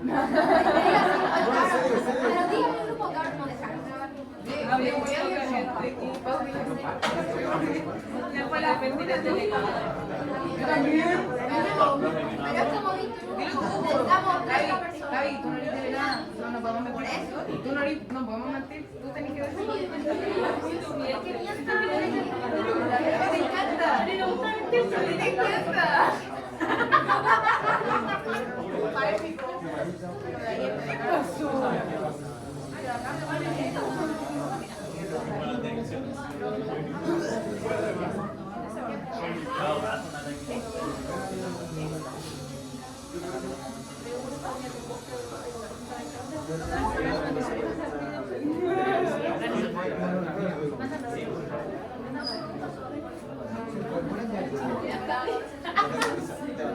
Pero dígame un grupo que ahora no dejaron. Después la mentira de Pero es como necesitamos 30 personas. Gaby, tú no eres de nada, no nos podemos mentir. Tú no eres, no podemos mentir, tú tenés que decir. Me encanta. Me encanta.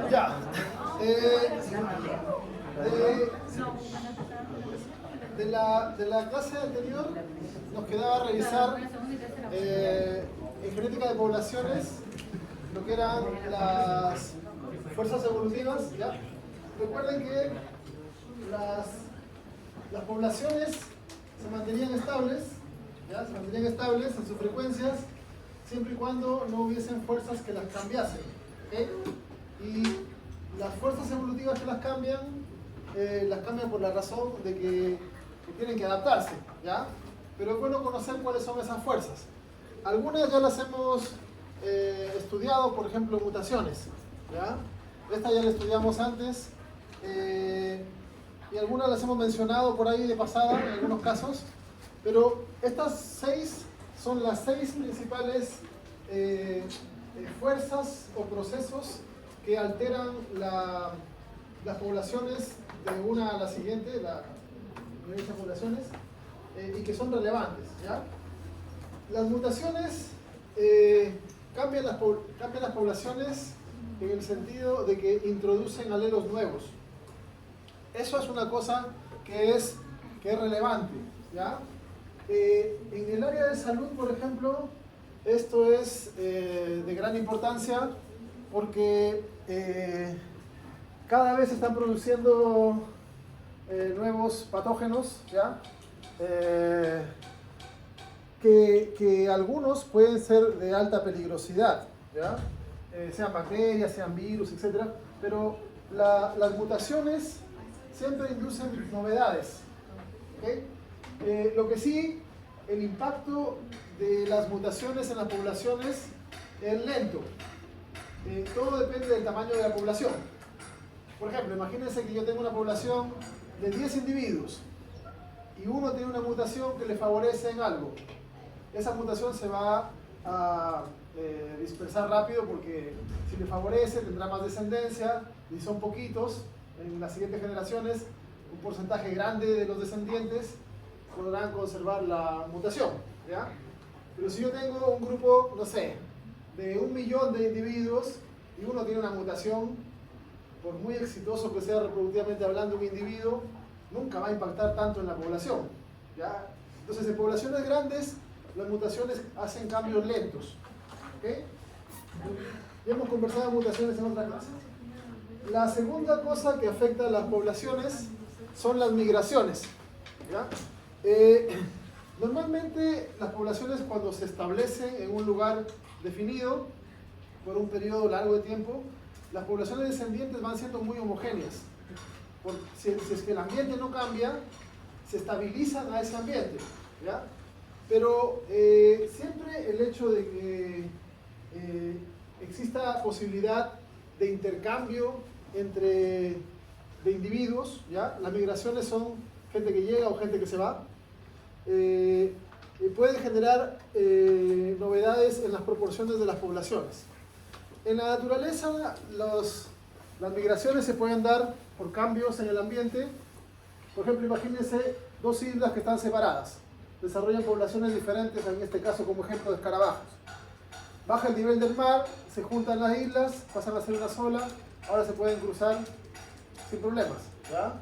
Ya. De la clase anterior nos quedaba revisar en genética de poblaciones lo que eran las fuerzas evolutivas. ¿Ya? Recuerden que las poblaciones se mantenían estables, ¿ya? Se mantenían estables en sus frecuencias siempre y cuando no hubiesen fuerzas que las cambiasen. ¿Okay? Y las fuerzas evolutivas que las cambian por la razón de que tienen que adaptarse, ¿ya? Pero es bueno conocer cuáles son esas fuerzas. Algunas ya las hemos estudiado, por ejemplo, mutaciones, ¿ya? Esta ya la estudiamos antes y algunas las hemos mencionado por ahí de pasada en algunos casos, pero estas 6 son las 6 principales fuerzas o procesos que alteran las poblaciones de una a la siguiente, de esas poblaciones, y que son relevantes, ¿ya? Las mutaciones cambian las poblaciones en el sentido de que introducen alelos nuevos. Eso es una cosa que es relevante, ¿ya? En el área de salud, por ejemplo, esto es de gran importancia porque cada vez se están produciendo nuevos patógenos, ¿ya? Que algunos pueden ser de alta peligrosidad, ¿ya? Sean bacterias, sean virus, etc. Pero las mutaciones siempre inducen novedades, ¿okay? Lo que sí, el impacto de las mutaciones en las poblaciones es lento. Todo depende del tamaño de la población. Por ejemplo, imagínense que yo tengo una población de 10 individuos y uno tiene una mutación que le favorece en algo. Esa mutación se va a dispersar rápido porque si le favorece tendrá más descendencia y son poquitos en las siguientes generaciones, un porcentaje grande de los descendientes podrán conservar la mutación, ¿ya? Pero si yo tengo un grupo, no sé, de 1 millón de individuos y uno tiene una mutación, por muy exitoso que sea reproductivamente hablando un individuo, nunca va a impactar tanto en la población, ¿ya? Entonces, en poblaciones grandes, las mutaciones hacen cambios lentos, ¿okay? Ya hemos conversado de mutaciones en otra clase. La segunda cosa que afecta a las poblaciones son las migraciones, ¿ya? Normalmente las poblaciones, cuando se establecen en un lugar definido por un periodo largo de tiempo, las poblaciones descendientes van siendo muy homogéneas. Si es que el ambiente no cambia, se estabilizan a ese ambiente, ¿ya? Pero siempre el hecho de que exista posibilidad de intercambio de individuos, ¿ya? Las migraciones son gente que llega o gente que se va, pueden generar novedades en las proporciones de las poblaciones. En la naturaleza, las migraciones se pueden dar por cambios en el ambiente. Por ejemplo, imagínense 2 islas que están separadas. Desarrollan poblaciones diferentes, en este caso como ejemplo de escarabajos. Baja el nivel del mar, se juntan las islas, pasan a ser una sola, ahora se pueden cruzar sin problemas, ¿ya?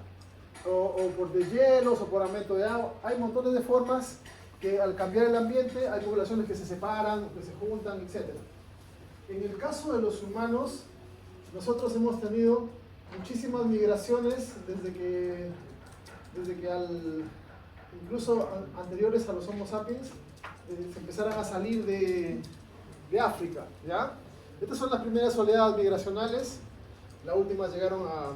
O por deshielos o por aumento de agua. Hay montones de formas que al cambiar el ambiente hay poblaciones que se separan, que se juntan, etc. En el caso de los humanos, nosotros hemos tenido muchísimas migraciones desde que incluso anteriores a los Homo sapiens se empezaran a salir de África, ¿ya? Estas son las primeras oleadas migracionales. Las últimas llegaron a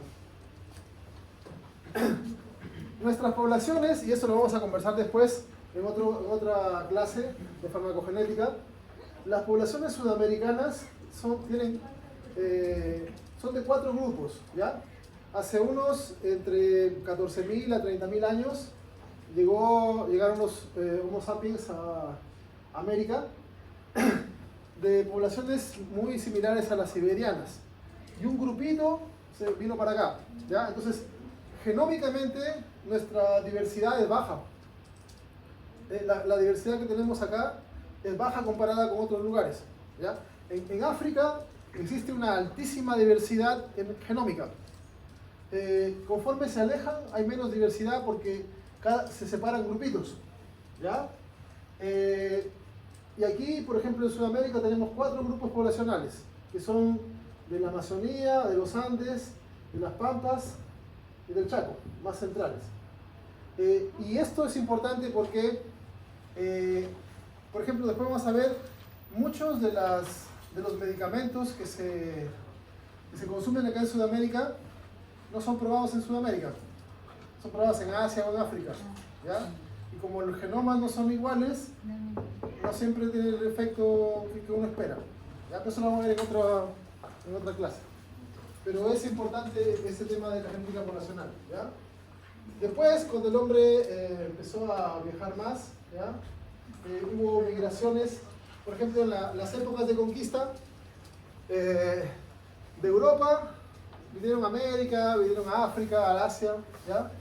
nuestras poblaciones, y eso lo vamos a conversar después en otra clase de farmacogenética. Las poblaciones sudamericanas son de 4 grupos, ¿ya? Hace unos entre 14.000 a 30.000 años llegaron los Homo sapiens a América, de poblaciones muy similares a las siberianas, y un grupito se vino para acá, ¿ya? Entonces, genómicamente nuestra diversidad es baja. La diversidad que tenemos acá es baja comparada con otros lugares, ¿ya? En África existe una altísima diversidad genómica. Conforme se alejan hay menos diversidad porque se separan grupitos, ¿ya? Y aquí, por ejemplo, en Sudamérica tenemos 4 grupos poblacionales, que son de la Amazonía, de los Andes, de las Pampas y del Chaco, más centrales. Y esto es importante porque, por ejemplo, después vamos a ver muchos de los medicamentos que se consumen acá en Sudamérica no son probados en Sudamérica, son probados en Asia o en África, ¿ya? Y como los genomas no son iguales, no siempre tiene el efecto que uno espera, ¿ya? Pero eso lo vamos a ver en otra clase. Pero es importante ese tema de la genética poblacional, ¿ya? Después, cuando el hombre empezó a viajar más, ¿ya? Hubo migraciones, por ejemplo, en las épocas de conquista de Europa, vinieron a América, vinieron a África, a Asia, ¿ya?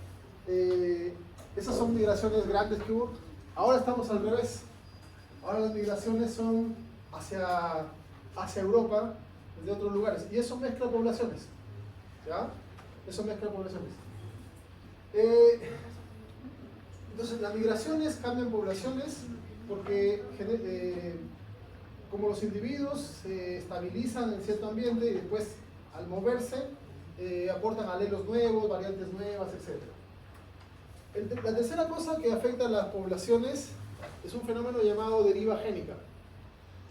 Esas son migraciones grandes que hubo. Ahora estamos al revés. Ahora las migraciones son hacia Europa, desde otros lugares. Y eso mezcla poblaciones, ¿ya? Eso mezcla poblaciones. Entonces, las migraciones cambian poblaciones porque como los individuos se estabilizan en cierto ambiente y después al moverse aportan alelos nuevos, variantes nuevas, etc. La tercera cosa que afecta a las poblaciones es un fenómeno llamado deriva génica.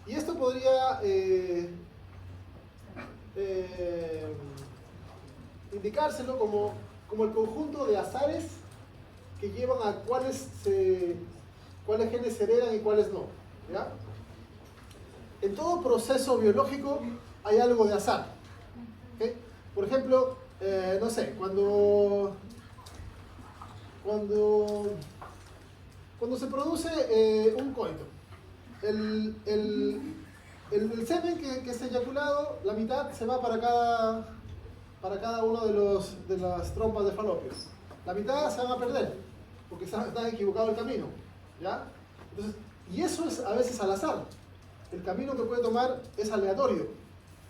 Y esto podría indicárselo como el conjunto de azares que llevan a cuáles genes se heredan y cuáles no, ¿ya? En todo proceso biológico hay algo de azar, ¿okay? Por ejemplo, no sé, cuando se produce un coito, el semen que es eyaculado, la mitad se va para cada uno de las trompas de falopio. La mitad se van a perder, porque está equivocado el camino, ¿ya? Entonces, y eso es a veces al azar. El camino que puede tomar es aleatorio,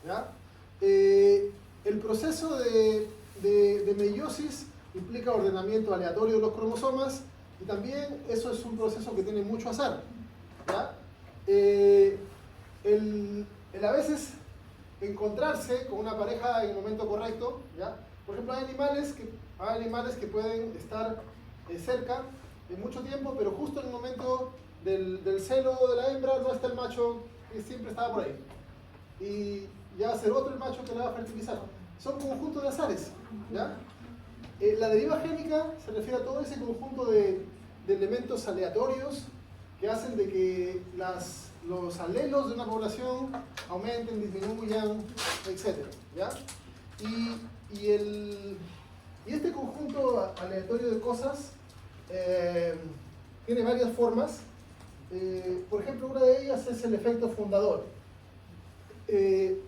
¿ya? El proceso de meiosis implica ordenamiento aleatorio de los cromosomas, y también eso es un proceso que tiene mucho azar, ¿ya? El a veces encontrarse con una pareja en el momento correcto, ¿ya? Por ejemplo, hay animales que pueden estar cerca en mucho tiempo, pero justo en el momento del celo de la hembra no está el macho que siempre estaba por ahí, y ya va a ser otro el macho que la va a fertilizar. Son conjuntos de azares, ¿ya? La deriva génica se refiere a todo ese conjunto de elementos aleatorios que hacen de que los alelos de una población aumenten, disminuyan, etc., ¿ya? Y este conjunto aleatorio de cosas tiene varias formas. Por ejemplo, una de ellas es el efecto fundador, que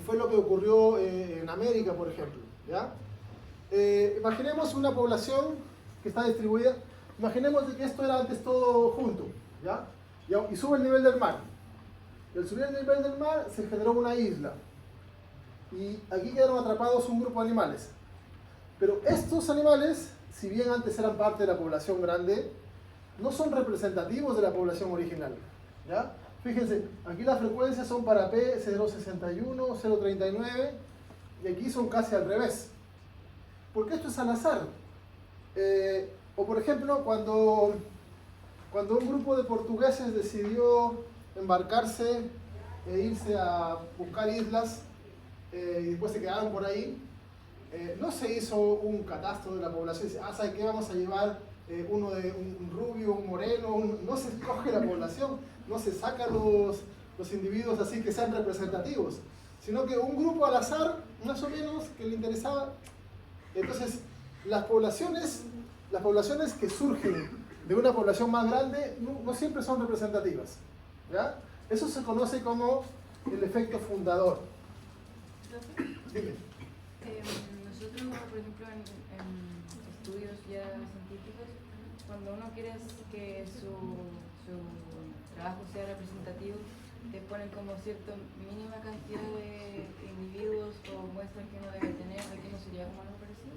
fue lo que ocurrió en América, por ejemplo, ¿ya? Imaginemos una población que está distribuida. Imaginemos que esto era antes todo junto, ¿ya? Y sube el nivel del mar. Y al subir el nivel del mar se generó una isla. Y aquí quedaron atrapados un grupo de animales. Pero estos animales, si bien antes eran parte de la población grande, no son representativos de la población original, ¿ya? Fíjense, aquí las frecuencias son para P061, 039 y aquí son casi al revés. Porque esto es al azar. O por ejemplo, cuando un grupo de portugueses decidió embarcarse e irse a buscar islas y después se quedaron por ahí, no se hizo un catastro de la población y dice, ¿sabe qué? Vamos a llevar uno de un rubio, un moreno, no se escoge la población, no se sacan los individuos así que sean representativos, sino que un grupo al azar, más o menos, que le interesaba. Entonces, las poblaciones que surgen de una población más grande no siempre son representativas, ¿ya? Eso se conoce como el efecto fundador. Dime. Nosotros, por ejemplo, en estudios ya científicos, cuando uno quiere que su trabajo sea representativo, te ponen como cierta mínima cantidad de individuos o muestras que uno debe tener. ¿Aquí no sería como algo parecido?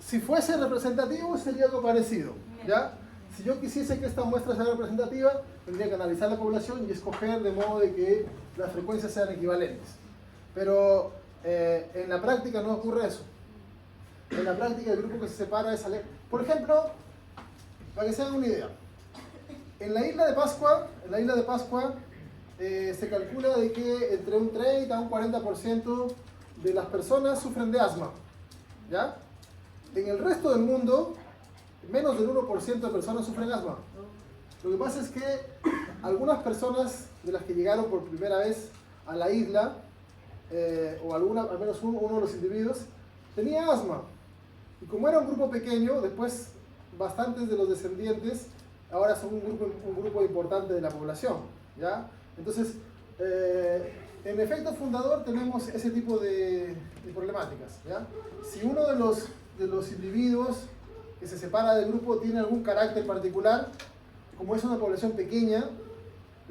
Si fuese representativo sería algo parecido, ¿ya? Si yo quisiese que esta muestra sea representativa, tendría que analizar la población y escoger de modo de que las frecuencias sean equivalentes. Pero en la práctica no ocurre eso. En la práctica el grupo que se separa es alegre. Por ejemplo, para que se hagan una idea, en la isla de Pascua se calcula de que entre un 30 a un 40% de las personas sufren de asma, ¿ya? En el resto del mundo, menos del 1% de personas sufren asma. Lo que pasa es que algunas personas de las que llegaron por primera vez a la isla, o al menos uno de los individuos, tenía asma. Y como era un grupo pequeño, después bastantes de los descendientes ahora son un grupo importante de la población, ¿ya? Entonces, en efecto fundador tenemos ese tipo de problemáticas, ¿ya? Si uno de los individuos que se separa del grupo tiene algún carácter particular, como es una población pequeña,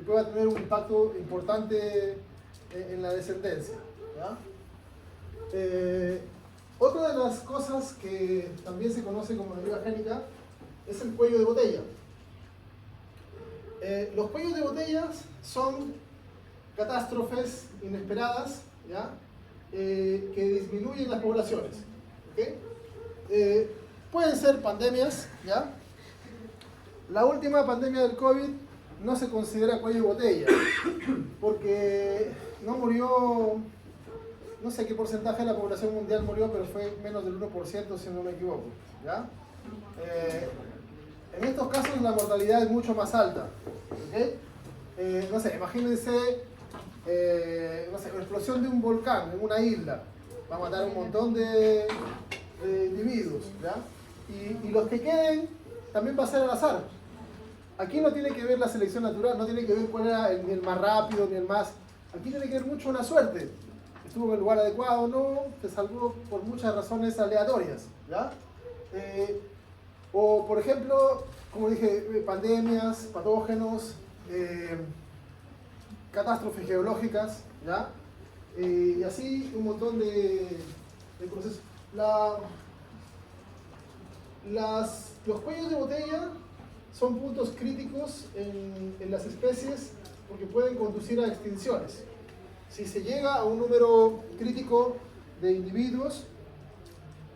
puede tener un impacto importante en la descendencia, ¿ya? Otra de las cosas que también se conoce como deriva génica es el cuello de botella. Los cuellos de botellas son catástrofes inesperadas, ¿ya? Que disminuyen las poblaciones, ¿okay? Pueden ser pandemias, ¿ya? La última pandemia del COVID no se considera cuello de botella, porque no murió, no sé qué porcentaje de la población mundial murió, pero fue menos del 1%, si no me equivoco, ¿ya? En estos casos la mortalidad es mucho más alta, ¿okay? No sé, imagínense, no sé, la explosión de un volcán en una isla, va a matar un montón de individuos, ¿ya? Y los que queden también va a ser al azar. Aquí no tiene que ver la selección natural, no tiene que ver cuál era ni el más rápido ni el más... Aquí tiene que ver mucho la suerte. Estuvo en el lugar adecuado, no, se salvó por muchas razones aleatorias, ¿ya? O por ejemplo, como dije, pandemias, patógenos, catástrofes geológicas, ¿ya? Y así un montón de procesos. Los cuellos de botella son puntos críticos en las especies porque pueden conducir a extinciones. Si se llega a un número crítico de individuos,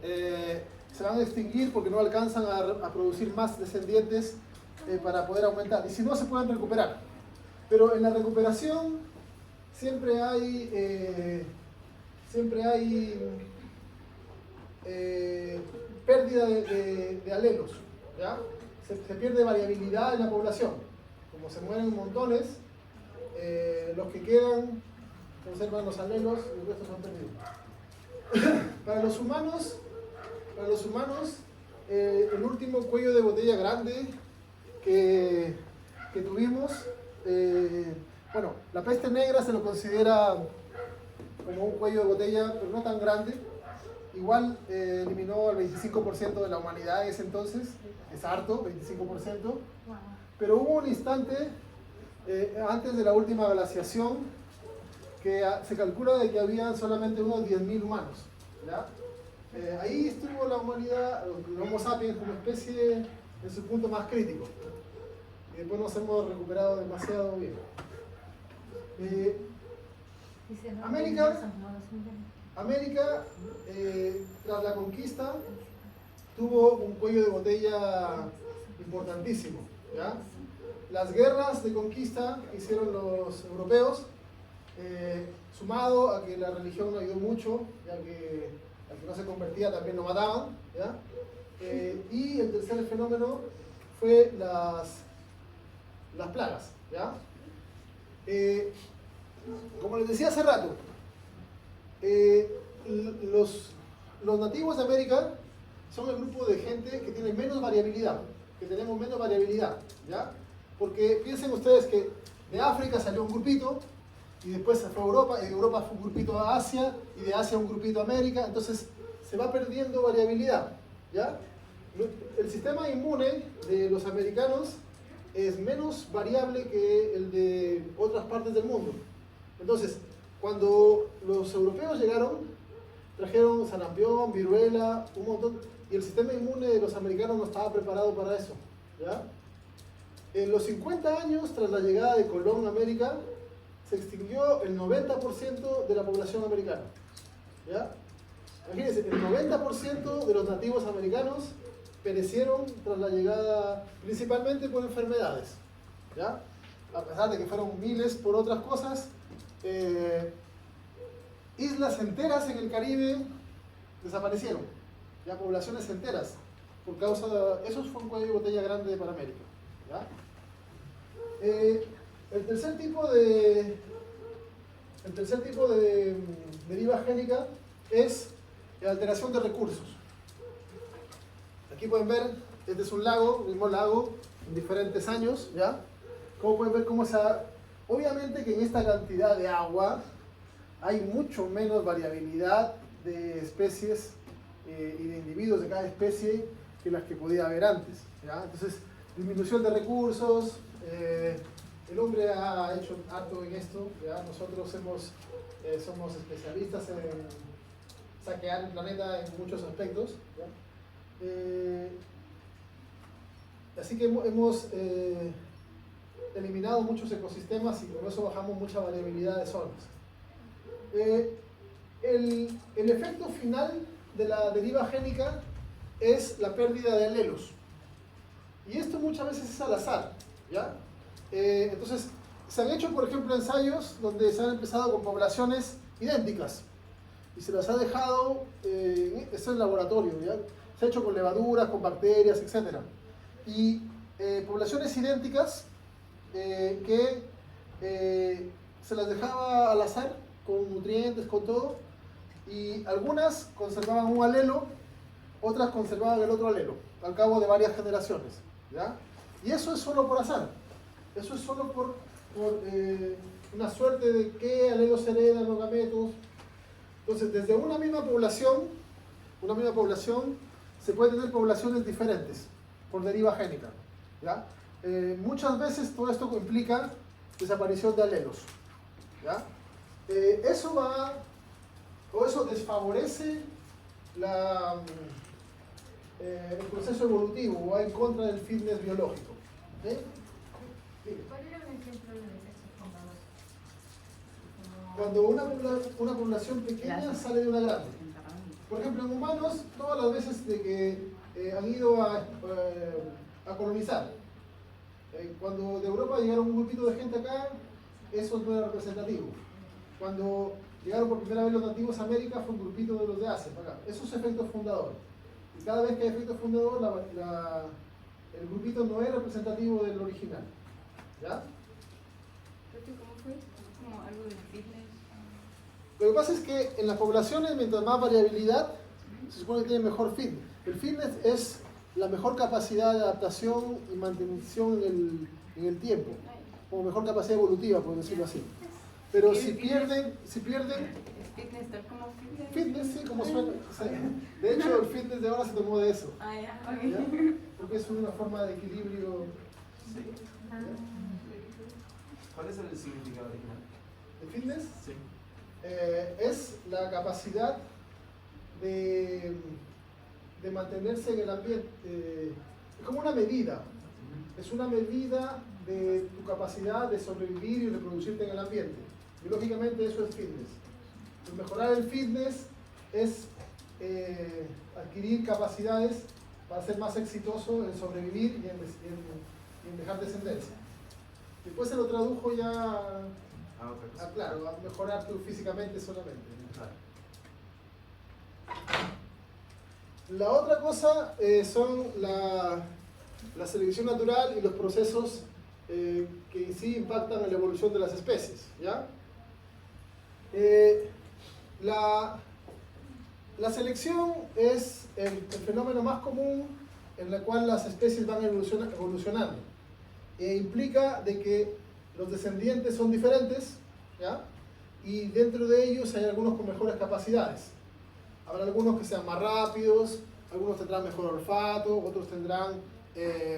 se van a extinguir porque no alcanzan a producir más descendientes para poder aumentar. Y si no, se pueden recuperar. Pero en la recuperación siempre hay pérdida de alelos, ¿ya? Se pierde variabilidad en la población. Como se mueren montones, los que quedan conservan los alelos y el resto son perdidos. Para los humanos, el último cuello de botella grande que tuvimos, bueno, la peste negra se lo considera como un cuello de botella, pero no tan grande. Igual eliminó al 25% de la humanidad en ese entonces, es harto, 25%. Pero hubo un instante antes de la última glaciación que se calcula de que había solamente unos 10.000 humanos, ¿ya? Ahí estuvo la humanidad, el Homo sapiens como especie en su punto más crítico. Y después nos hemos recuperado demasiado bien. América, América, tras la conquista, tuvo un cuello de botella importantísimo, ¿ya? Las guerras de conquista que hicieron los europeos, sumado a que la religión no ayudó mucho, ya que al que no se convertía también lo mataban, ¿ya? Y el tercer fenómeno fue las plagas, ¿ya? Como les decía hace rato, los nativos de América son el grupo de gente que tiene menos variabilidad, que tenemos menos variabilidad, ¿ya? Porque piensen ustedes que de África salió un grupito, y después se fue a Europa, y de Europa fue un grupito a Asia, y de Asia un grupito a América, entonces se va perdiendo variabilidad, ¿ya? El sistema inmune de los americanos es menos variable que el de otras partes del mundo. Entonces, cuando los europeos llegaron, trajeron sarampión, viruela, un montón, y el sistema inmune de los americanos no estaba preparado para eso, ¿ya? En los 50 años tras la llegada de Colón a América, se extinguió el 90% de la población americana, ¿ya? Imagínense, el 90% de los nativos americanos perecieron tras la llegada, principalmente por enfermedades, ¿ya? A pesar de que fueron miles por otras cosas, islas enteras en el Caribe desaparecieron, ya poblaciones enteras, por causa de... Eso fue un cuello de botella grande para América, ¿ya? El tercer tipo de deriva génica es la alteración de recursos. Aquí pueden ver, este es un lago, el mismo lago, en diferentes años, ¿ya? Como pueden ver cómo se ha... Obviamente que en esta cantidad de agua hay mucho menos variabilidad de especies y de individuos de cada especie que las que podía haber antes, ¿ya? Entonces, disminución de recursos, el hombre ha hecho harto en esto, ¿ya? Nosotros somos especialistas en saquear el planeta en muchos aspectos, ¿ya? Así que hemos eliminado muchos ecosistemas y con eso bajamos mucha variabilidad de zonas. El efecto final de la deriva génica es la pérdida de alelos. Y esto muchas veces es al azar, ¿ya? Entonces, se han hecho, por ejemplo, ensayos donde se han empezado con poblaciones idénticas y se las ha dejado, esto en laboratorio, ¿ya? Se ha hecho con levaduras, con bacterias, etc. Y poblaciones idénticas que se las dejaba al azar, con nutrientes, con todo, y algunas conservaban un alelo, otras conservaban el otro alelo, al cabo de varias generaciones, ¿ya? Y eso es solo por azar, eso es solo por una suerte de qué alelos se heredan los gametos. Entonces, desde una misma población, se puede tener poblaciones diferentes por deriva génica, ¿ya? Muchas veces todo esto implica desaparición de alelos, ¿ya? Eso desfavorece el proceso evolutivo, o va en contra del fitness biológico, ¿sí? ¿Cuál era un ejemplo de efectos fundadores? Cuando una población pequeña sale de una grande. Por ejemplo, en humanos, todas las veces de que han ido a colonizar. Cuando de Europa llegaron un grupito de gente acá, eso no era representativo. Cuando llegaron por primera vez los nativos a América, fue un grupito de los de Asia, para acá. Eso es efecto fundador. Y cada vez que hay efecto fundador, el grupito no es representativo del original, ¿ya? ¿Cómo fue? ¿Como algo de fitness? Lo que pasa es que en las poblaciones, mientras más variabilidad, se supone que tiene mejor fitness. El fitness es la mejor capacidad de adaptación y mantención en el tiempo, como mejor capacidad evolutiva, por decirlo así. Pero si pierden... ¿Fitness tal como fitness? Fitness, sí, como suena. De hecho, el fitness de ahora se tomó de eso. Ah, ya, ¿Ya? ok. Porque es una forma de equilibrio. ¿Cuál es el significado original? ¿De fitness? Sí. Es la capacidad de mantenerse en el ambiente. Es como una medida. Es una medida de tu capacidad de sobrevivir y reproducirte en el ambiente. Biológicamente eso es fitness. Mejorar el fitness es adquirir capacidades para ser más exitoso en sobrevivir y en dejar descendencia. Después se lo tradujo ya Otra cosa. claro, a mejorar tú físicamente solamente. Claro. La otra cosa son la selección natural y los procesos que en sí impactan en la evolución de las especies, ¿ya? La selección es el fenómeno más común en el cual las especies van evolucionando. Implica de que los descendientes son diferentes, ¿ya? Y dentro de ellos hay algunos con mejores capacidades. Habrá algunos que sean más rápidos, algunos tendrán mejor olfato, otros tendrán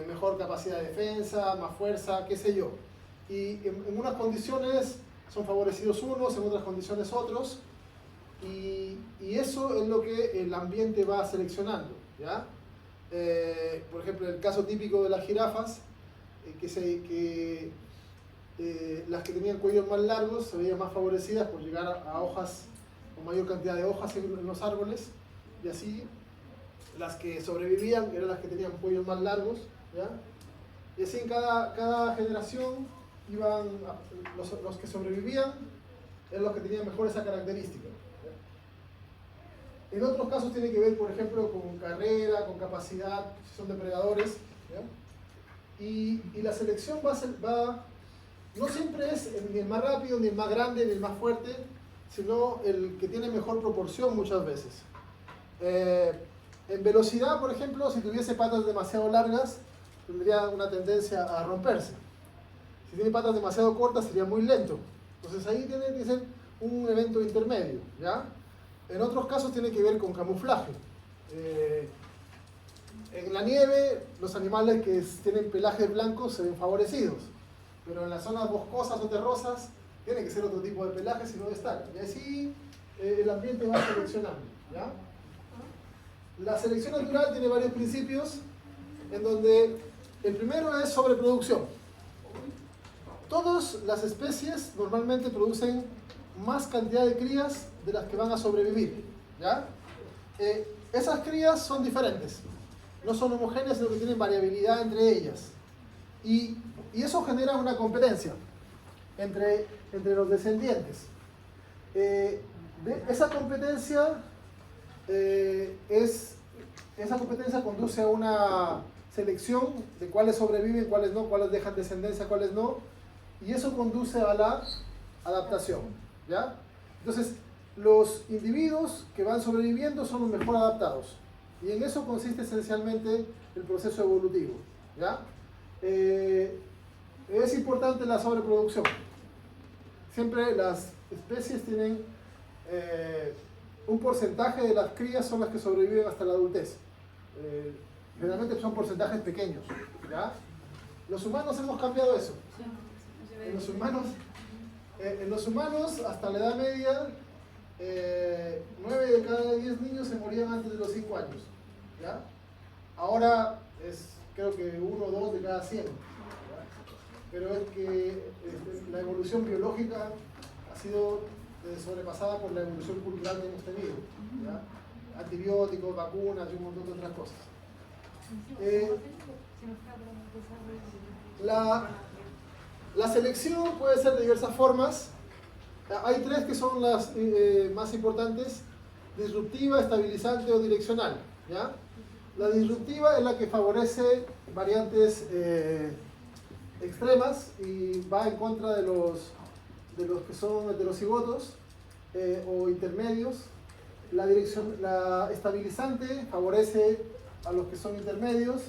mejor capacidad de defensa, más fuerza, qué sé yo. Y en unas condiciones son favorecidos unos, en otras condiciones otros. Y eso es lo que el ambiente va seleccionando, ¿ya? Por ejemplo, el caso típico de las jirafas, las que tenían cuellos más largos se veían más favorecidas por llegar a hojas, con mayor cantidad de hojas en los árboles, y así las que sobrevivían eran las que tenían cuellos más largos, ¿ya? Y así en cada generación iban, los que sobrevivían eran los que tenían mejor esa característica, ¿ya? En otros casos tiene que ver, por ejemplo, con carrera, con capacidad, si son depredadores, ¿ya? Y la selección no siempre es ni el más rápido, ni el más grande, ni el más fuerte, sino el que tiene mejor proporción muchas veces. En velocidad, por ejemplo, si tuviese patas demasiado largas, tendría una tendencia a romperse. Si tiene patas demasiado cortas, sería muy lento. Entonces ahí tiene que ser un evento intermedio, ¿ya? En otros casos tiene que ver con camuflaje. En la nieve, los animales que tienen pelajes blancos se ven favorecidos, pero en las zonas boscosas o terrosas tiene que ser otro tipo de pelaje si no destacan. Y así el ambiente va seleccionando, ¿ya? La selección natural tiene varios principios, en donde el primero es sobreproducción. Todas las especies normalmente producen más cantidad de crías de las que van a sobrevivir, ¿ya? Esas crías son diferentes, no son homogéneas, sino que tienen variabilidad entre ellas. Y eso genera una competencia entre los descendientes. Esa competencia conduce a una selección de cuáles sobreviven, cuáles no, cuáles dejan descendencia, cuáles no, y eso conduce a la adaptación, ¿ya? Entonces, los individuos que van sobreviviendo son los mejor adaptados, y en eso consiste esencialmente el proceso evolutivo, ¿ya? Es importante la sobreproducción. Siempre las especies tienen un porcentaje de las crías son las que sobreviven hasta la adultez. Generalmente son porcentajes pequeños, ¿ya? Los humanos hemos cambiado eso. En los humanos hasta la edad media 9 de cada 10 niños se morían antes de los 5 años, ¿ya? Ahora es creo que 1 o 2 de cada 100, ¿ya? Pero es que la evolución biológica ha sido sobrepasada por la evolución cultural que hemos tenido, ¿ya? Antibióticos, vacunas y un montón de otras cosas. La selección puede ser de diversas formas. Hay 3 que son las más importantes: disruptiva, estabilizante o direccional, ¿ya? La disruptiva es la que favorece variantes extremas y va en contra de los que son heterocigotos o intermedios. La estabilizante favorece a los que son intermedios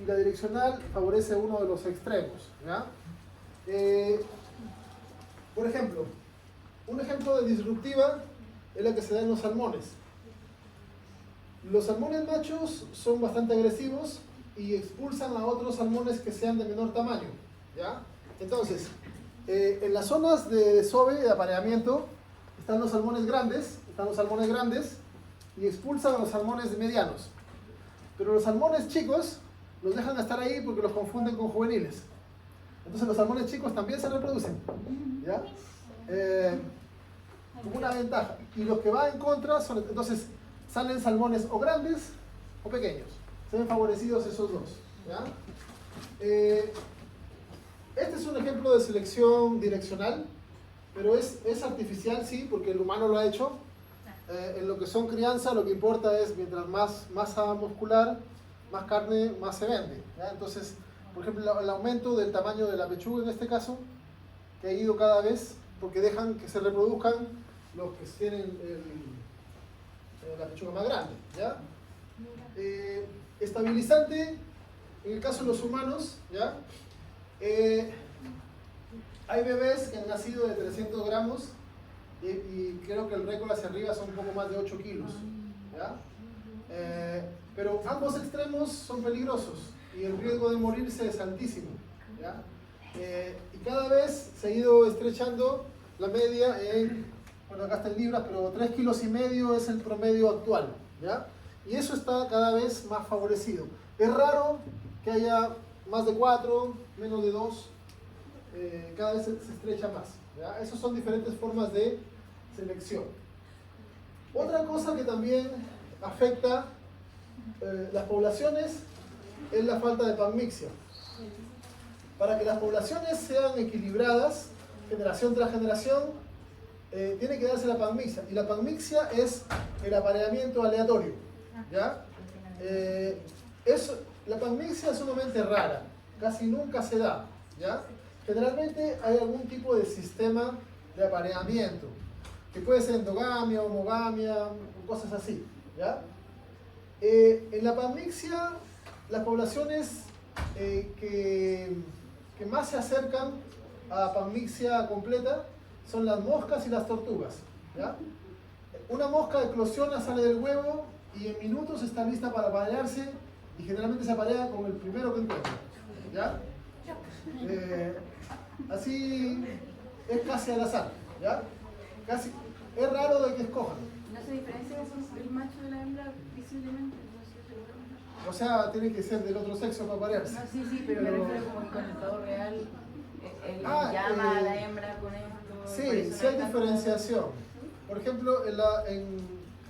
y la direccional favorece a uno de los extremos, ¿ya? Por ejemplo, un ejemplo de disruptiva es la que se da en los salmones. Los salmones machos son bastante agresivos y expulsan a otros salmones que sean de menor tamaño, ¿ya? Entonces, en las zonas de desove, de apareamiento, están los salmones grandes y expulsan a los salmones medianos. Pero los salmones chicos los dejan estar ahí porque los confunden con juveniles. Entonces los salmones chicos también se reproducen, ¿ya? como una ventaja. Y los que van en contra son, entonces, salen salmones o grandes o pequeños. Se ven favorecidos esos dos. ¿Ya? Este es un ejemplo de selección direccional, pero es artificial, sí, porque el humano lo ha hecho. En lo que son crianza, lo que importa es mientras más masa muscular, más carne, más se vende. ¿Ya? Entonces, por ejemplo, el aumento del tamaño de la pechuga en este caso, que ha ido cada vez, porque dejan que se reproduzcan los que tienen la pechuga más grande. ¿Ya? Estabilizante, en el caso de los humanos, ¿ya? Hay bebés que han nacido de 300 gramos y creo que el récord hacia arriba son un poco más de 8 kilos. ¿Ya? Pero ambos extremos son peligrosos y el riesgo de morirse es altísimo. ¿Ya? Y cada vez se ha ido estrechando la media en, bueno, acá está en libras, pero 3,5 kilos es el promedio actual. ¿Ya? Y eso está cada vez más favorecido. Es raro que haya más de 4, menos de 2, cada vez se estrecha más. ¿Ya? Esas son diferentes formas de selección. Otra cosa que también afecta las poblaciones es la falta de panmixia. Para que las poblaciones sean equilibradas, generación tras generación, tiene que darse la panmixia. Y la panmixia es el apareamiento aleatorio. ¿Ya? La panmixia es sumamente rara, casi nunca se da. ¿Ya? Generalmente hay algún tipo de sistema de apareamiento, que puede ser endogamia, homogamia, cosas así. ¿Ya? En la panmixia, las poblaciones que más se acercan a panmixia completa son las moscas y las tortugas. ¿Ya? Una mosca eclosiona, sale del huevo y en minutos está lista para aparearse y generalmente se aparea con el primero que encuentra. ¿Ya? Así es casi al azar. ¿Ya? Casi, es raro de que escojan. ¿No se diferencia el macho de la hembra visiblemente? O sea, tiene que ser del otro sexo para aparearse. No, sí, pero me refiero como con el pavo real, él llama a la hembra con esto. Sí, sí hay diferenciación. Por ejemplo,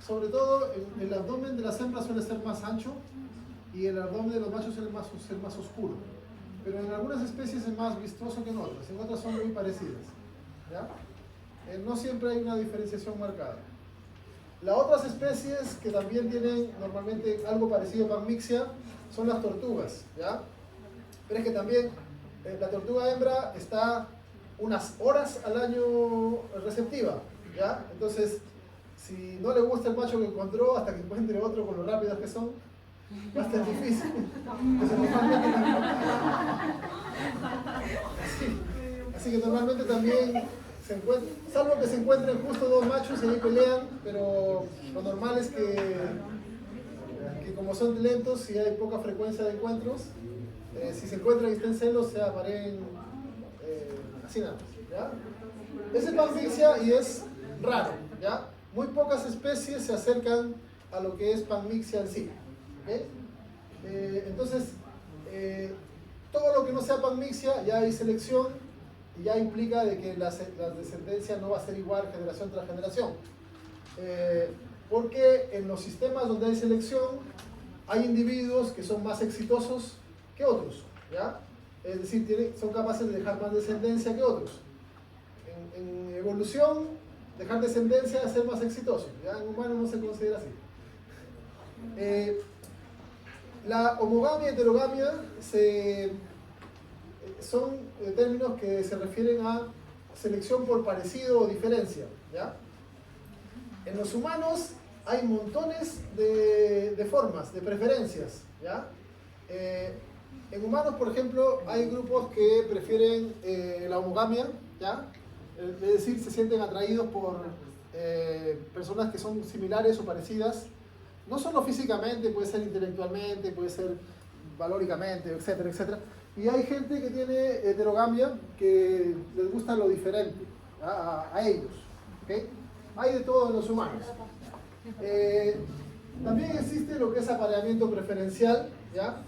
sobre todo el abdomen de las hembras suele ser más ancho y el abdomen de los machos suele ser más oscuro. Pero en algunas especies es más vistoso que en otras son muy parecidas. ¿Ya? No siempre hay una diferenciación marcada. Las otras especies que también tienen normalmente algo parecido a panmixia son las tortugas. ¿Ya? Pero es que también la tortuga hembra está unas horas al año receptiva. ¿Ya? Entonces, si no le gusta el macho que encontró hasta que encuentre otro con lo rápidas que son, va a estar difícil. Entonces, así que normalmente también se encuentra, salvo que se encuentren justo dos machos y ahí pelean, pero lo normal es que como son lentos y hay poca frecuencia de encuentros, si se encuentran y estén celos, se apareen así nada más. ¿Ya? Es panmixia y es raro. ¿Ya? Muy pocas especies se acercan a lo que es panmixia en sí. ¿Okay? Entonces, todo lo que no sea panmixia ya hay selección y ya implica de que la descendencia no va a ser igual generación tras generación. Porque en los sistemas donde hay selección hay individuos que son más exitosos que otros. ¿Ya? Es decir, son capaces de dejar más descendencia que otros. En evolución, dejar descendencia es ser más exitoso. ¿Ya? En humano no se considera así. La homogamia y heterogamia son términos que se refieren a selección por parecido o diferencia. ¿Ya? En los humanos hay montones de formas, de preferencias. ¿Ya? En humanos, por ejemplo, hay grupos que prefieren la homogamia, ¿ya? Es decir, se sienten atraídos por personas que son similares o parecidas, no solo físicamente, puede ser intelectualmente, puede ser valóricamente, etcétera, etcétera. Y hay gente que tiene heterogamia, que les gusta lo diferente a ellos. ¿Okay? Hay de todo en los humanos. También existe lo que es apareamiento preferencial, ¿ya?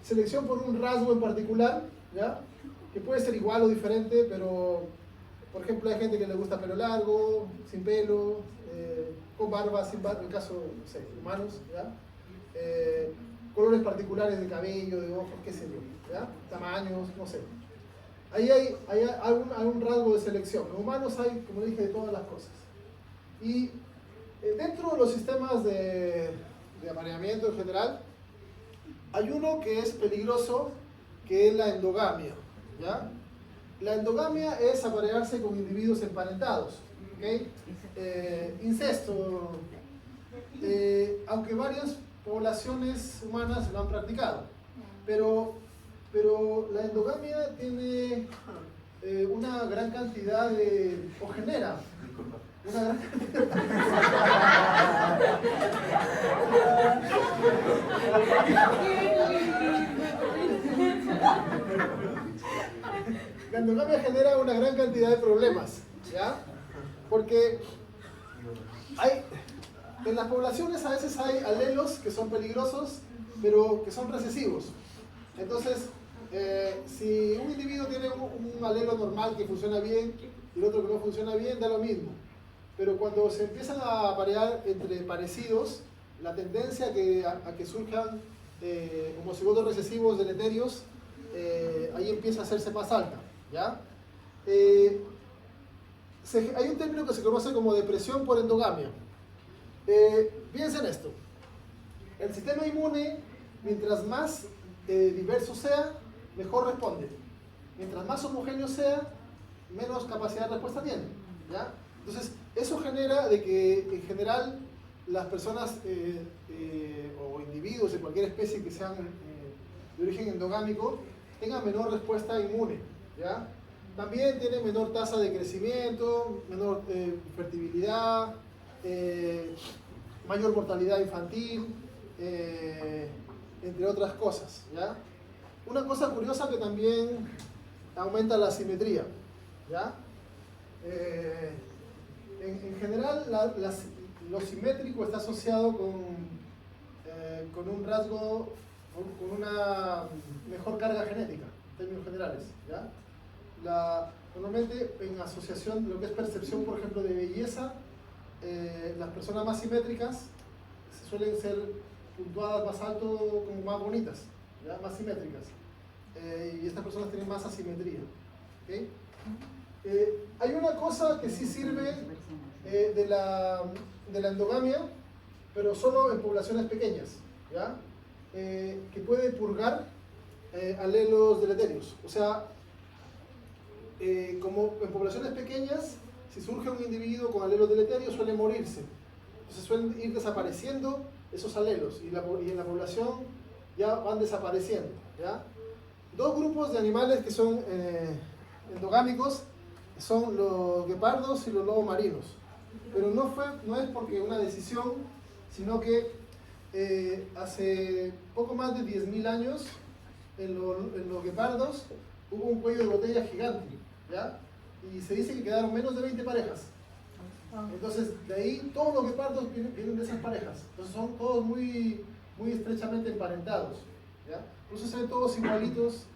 Selección por un rasgo en particular, ¿ya? Que puede ser igual o diferente, pero Por ejemplo, hay gente que le gusta pelo largo, sin pelo, con barba, sin barba, en el caso, no sé, humanos, ¿ya? Colores particulares de cabello, de ojos, qué sé yo, ¿ya? Tamaños, no sé. Ahí hay un rasgo de selección. En humanos hay, como dije, de todas las cosas. Y dentro de los sistemas de apareamiento en general, hay uno que es peligroso, que es la endogamia, ¿ya? La endogamia es aparearse con individuos emparentados, ¿okay? Incesto, aunque varias poblaciones humanas lo han practicado, pero la endogamia tiene una gran cantidad o genera una gran La endogamia genera una gran cantidad de problemas, ¿ya? Porque en las poblaciones a veces hay alelos que son peligrosos, pero que son recesivos. Entonces, si un individuo tiene un alelo normal que funciona bien y el otro que no funciona bien, da lo mismo. Pero cuando se empiezan a aparear entre parecidos, la tendencia a que surjan homocigotos recesivos deleterios, ahí empieza a hacerse más alta, ¿ya? Hay un término que se conoce como depresión por endogamia. Piensen en esto. El sistema inmune, mientras más diverso sea, mejor responde. Mientras más homogéneo sea, menos capacidad de respuesta tiene, ¿ya? Entonces, eso genera de que en general las personas o individuos de cualquier especie que sean de origen endogámico tengan menor respuesta inmune, ¿ya? También tienen menor tasa de crecimiento, menor fertilidad, mayor mortalidad infantil, entre otras cosas, ¿ya? Una cosa curiosa que también aumenta la asimetría, ¿ya? En general, lo simétrico está asociado con un rasgo, con una mejor carga genética, en términos generales, ¿ya? Normalmente, en asociación, lo que es percepción, por ejemplo, de belleza, las personas más simétricas suelen ser puntuadas más alto, como más bonitas, ¿ya? Más simétricas. Y estas personas tienen más asimetría, ¿okay? Hay una cosa que sí sirve de la endogamia, pero solo en poblaciones pequeñas, ¿ya? Que puede purgar alelos deleterios. O sea, como en poblaciones pequeñas, si surge un individuo con alelos deleterios, suele morirse. Entonces suelen ir desapareciendo esos alelos y en la población ya van desapareciendo, ¿ya? Dos grupos de animales que son endogámicos son los guepardos y los lobos marinos. Pero no es porque una decisión, sino que hace poco más de 10.000 años en los guepardos hubo un cuello de botella gigante, ¿ya? Y se dice que quedaron menos de 20 parejas. Entonces, de ahí todos los guepardos vienen de esas parejas. Entonces son todos muy, muy estrechamente emparentados, ¿ya? Por eso se ven todos igualitos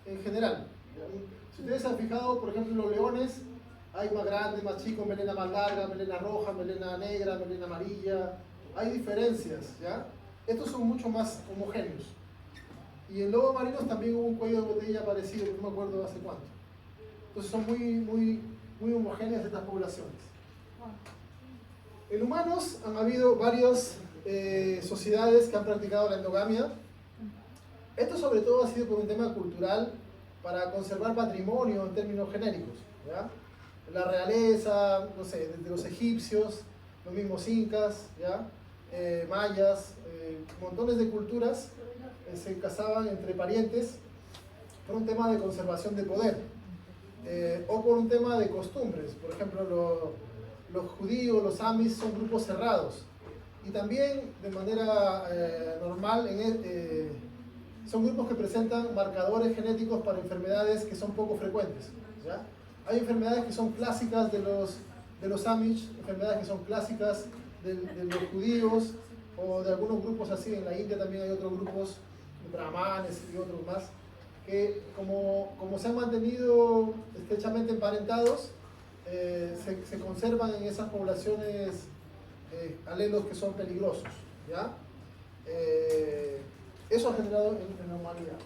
en general, ¿ya? Si ustedes se han fijado, por ejemplo, en los leones, hay más grandes, más chicos, melena más larga, melena roja, melena negra, melena amarilla. Hay diferencias, ¿ya? Estos son mucho más homogéneos. Y en lobos marinos también hubo un cuello de botella parecido, no me acuerdo hace cuánto. Entonces son muy homogéneas estas poblaciones. En humanos han habido varias sociedades que han practicado la endogamia. Esto sobre todo ha sido por un tema cultural para conservar patrimonio en términos genéricos, ¿ya? La realeza, no sé, desde los egipcios, los mismos incas, ¿ya? Mayas, montones de culturas se casaban entre parientes por un tema de conservación de poder, o por un tema de costumbres. Por ejemplo, los judíos, los amis son grupos cerrados, y también de manera normal son grupos que presentan marcadores genéticos para enfermedades que son poco frecuentes, ¿ya? Hay enfermedades que son clásicas de los Amish, enfermedades que son clásicas de los judíos o de algunos grupos así. En la India también hay otros grupos, brahmanes y otros más, que como se han mantenido estrechamente emparentados, se conservan en esas poblaciones alelos que son peligrosos, ¿ya? Eso ha generado en la humanidad.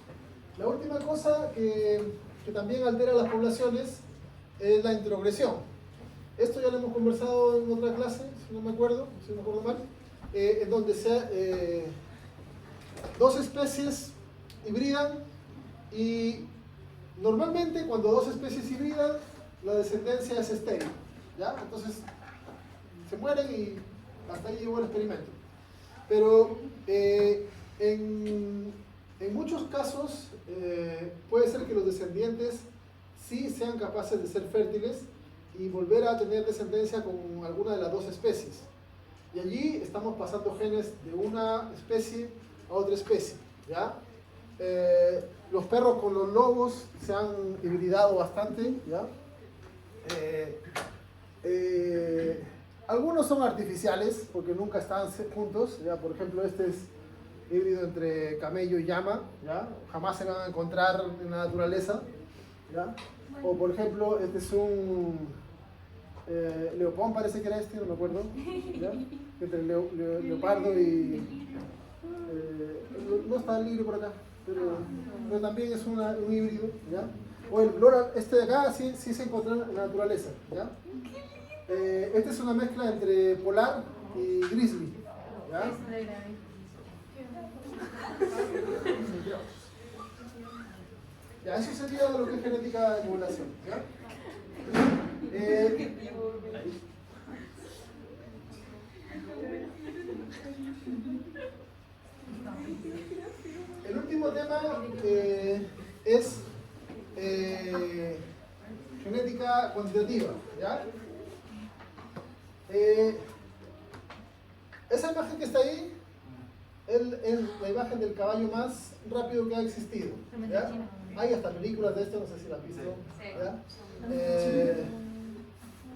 La última cosa que también altera las poblaciones es la introgresión. Esto ya lo hemos conversado en otra clase, si no me acuerdo mal, en donde dos especies hibridan y normalmente cuando dos especies hibridan la descendencia es estéril, ¿ya? Entonces se mueren y hasta ahí llegó el experimento. Pero en muchos casos puede ser que los descendientes sí sean capaces de ser fértiles y volver a tener descendencia con alguna de las dos especies. Y allí estamos pasando genes de una especie a otra especie, ¿ya? Los perros con los lobos se han hibridado bastante, ¿ya? Algunos son artificiales porque nunca están juntos, ¿ya? Por ejemplo, este es híbrido entre camello y llama, ¿ya? Jamás se van a encontrar en la naturaleza, ¿ya? O por ejemplo, este es un leopón, parece que era este, no me acuerdo, ¿ya? Entre leopardo y... no está el libro por acá, pero también es un híbrido, ¿ya? O el loro, este de acá sí se encuentra en la naturaleza, ¿ya? Esta es una mezcla entre polar y grizzly, ¿ya? Ya, eso sería lo que es genética de población, ¿ya? El último tema es genética cuantitativa, ¿ya? Esa imagen que está ahí es la imagen del caballo más rápido que ha existido, ¿ya? Hay hasta películas de esto, no sé si la has visto, ¿ya?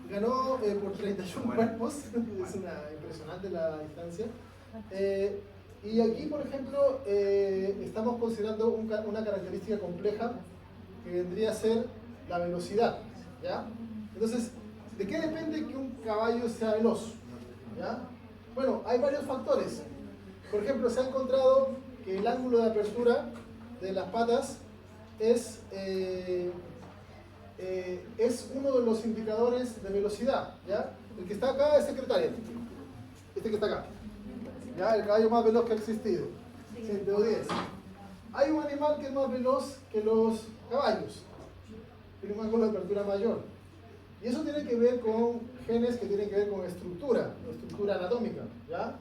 Ganó por 31 cuerpos, es impresionante la distancia. Y aquí, por ejemplo, estamos considerando una característica compleja que vendría a ser la velocidad, ¿ya? Entonces, ¿de qué depende que un caballo sea veloz? ¿Ya? Bueno, hay varios factores. Por ejemplo, se ha encontrado que el ángulo de apertura de las patas es uno de los indicadores de velocidad, ¿ya? El que está acá es secretario, este que está acá, ¿ya? El caballo más veloz que ha existido, 110. Hay un animal que es más veloz que los caballos, tiene un ángulo de apertura mayor, y eso tiene que ver con genes que tienen que ver con estructura anatómica, ¿ya?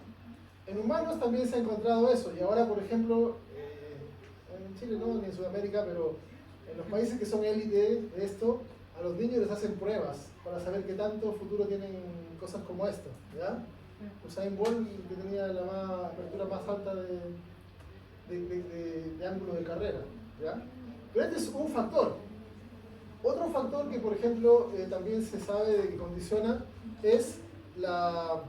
En humanos también se ha encontrado eso, y ahora, por ejemplo, en Chile no, ni en Sudamérica, pero en los países que son élite de esto, a los niños les hacen pruebas para saber qué tanto futuro tienen cosas como esta, ¿ya? Usain Bolt, que tenía la apertura más alta de ángulo de carrera, ¿ya? Pero este es un factor. Otro factor que, por ejemplo, también se sabe de que condiciona es la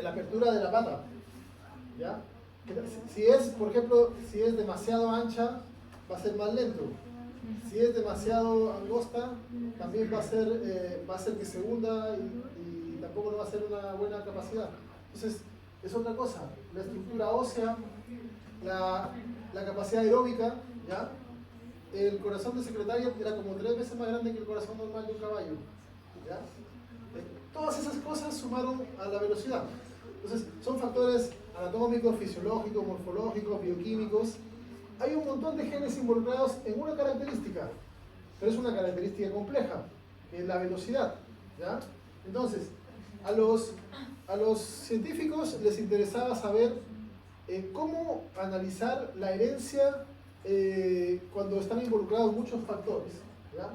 apertura de la pata, ¿ya? Si es, por ejemplo, si es demasiado ancha, va a ser más lento. Si es demasiado angosta, también va a ser que se hunda y tampoco no va a ser una buena capacidad. Entonces, es otra cosa. La estructura ósea, la capacidad aeróbica, ¿ya? El corazón de secretaria era como 3 veces más grande que el corazón normal de un caballo, ¿ya? Todas esas cosas sumaron a la velocidad. Entonces, son factores anatómicos, fisiológicos, morfológicos, bioquímicos. Hay un montón de genes involucrados en una característica, pero es una característica compleja, que es la velocidad, ¿ya? Entonces, a los científicos les interesaba saber cómo analizar la herencia cuando están involucrados muchos factores, ¿ya?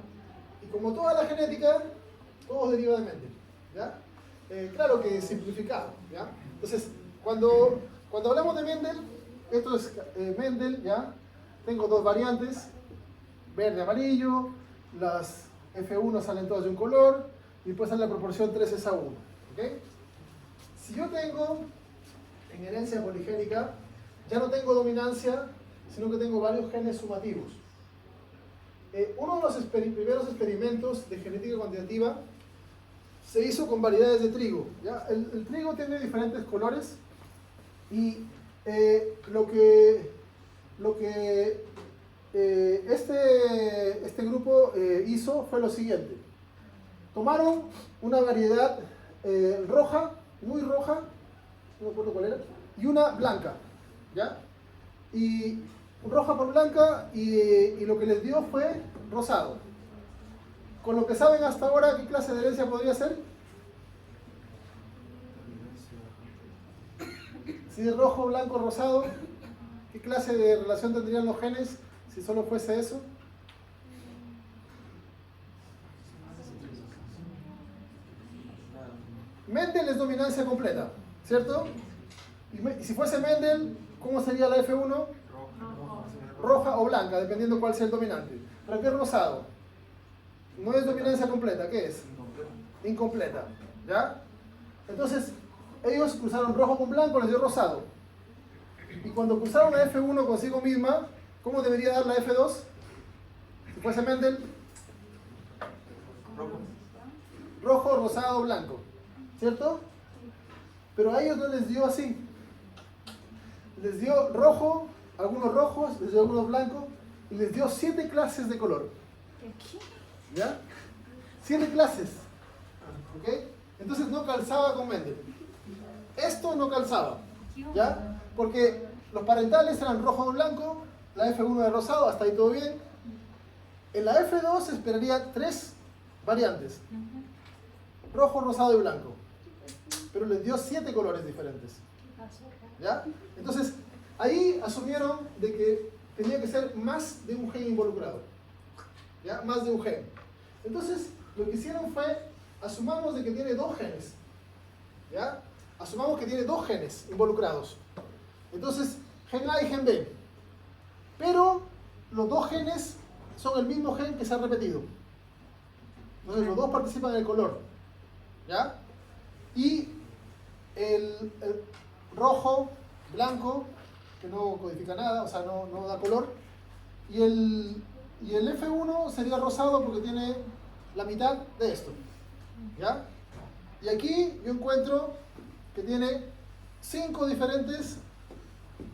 Y como toda la genética, todo deriva de Mendel, ¿ya? Claro que simplificado, ¿ya? Entonces, cuando hablamos de Mendel, esto es Mendel, ¿ya? Tengo dos variantes, verde, amarillo, las F1 salen todas de un color, y después sale la proporción 3:1, ¿ok? Si yo tengo en herencia poligénica, ya no tengo dominancia, sino que tengo varios genes sumativos. Uno de los primeros experimentos de genética cuantitativa se hizo con variedades de trigo. ¿Ya? El trigo tiene diferentes colores y lo que este grupo hizo fue lo siguiente. Tomaron una variedad roja, muy roja, no me acuerdo cuál era, y una blanca, ¿ya? Y roja por blanca y lo que les dio fue rosado. Con lo que saben hasta ahora, ¿qué clase de herencia podría ser? Si es rojo, blanco, rosado, ¿qué clase de relación tendrían los genes si solo fuese eso? Mendel es dominancia completa, ¿cierto? Y si fuese Mendel, ¿cómo sería la F1? Roja o blanca, dependiendo cuál sea el dominante. ¿Pero qué es rosado? No es dominancia completa, ¿qué es? Incompleta, ¿ya? Entonces, ellos cruzaron rojo con blanco, les dio rosado. Y cuando cruzaron la F1 consigo misma, ¿cómo debería dar la F2? Si fuese Mendel, rojo, rosado, blanco, ¿cierto? Pero a ellos no les dio así. Les dio rojo, algunos rojos, les dio algunos blancos, y les dio 7 clases de color. ¿Ya? 7 clases. ¿Ok? Entonces no calzaba con Mendel. Esto no calzaba. ¿Ya? Porque los parentales eran rojo o blanco, la F1 era rosado, hasta ahí todo bien. En la F2 se esperaría 3 variantes. Rojo, rosado y blanco. Pero les dio 7 colores diferentes. ¿Ya? Entonces, ahí asumieron de que tenía que ser más de un gen involucrado. ¿Ya? Más de un gen. Entonces, lo que hicieron fue, asumamos de que tiene 2 genes. ¿Ya? Asumamos que tiene 2 genes involucrados. Entonces, gen A y gen B. Pero los 2 genes son el mismo gen que se ha repetido. Entonces, los 2 participan en el color. ¿Ya? Y el rojo, blanco, que no codifica nada, o sea, no da color. Y el F1 sería rosado porque tiene la mitad de esto. ¿Ya? Y aquí yo encuentro que tiene 5 diferentes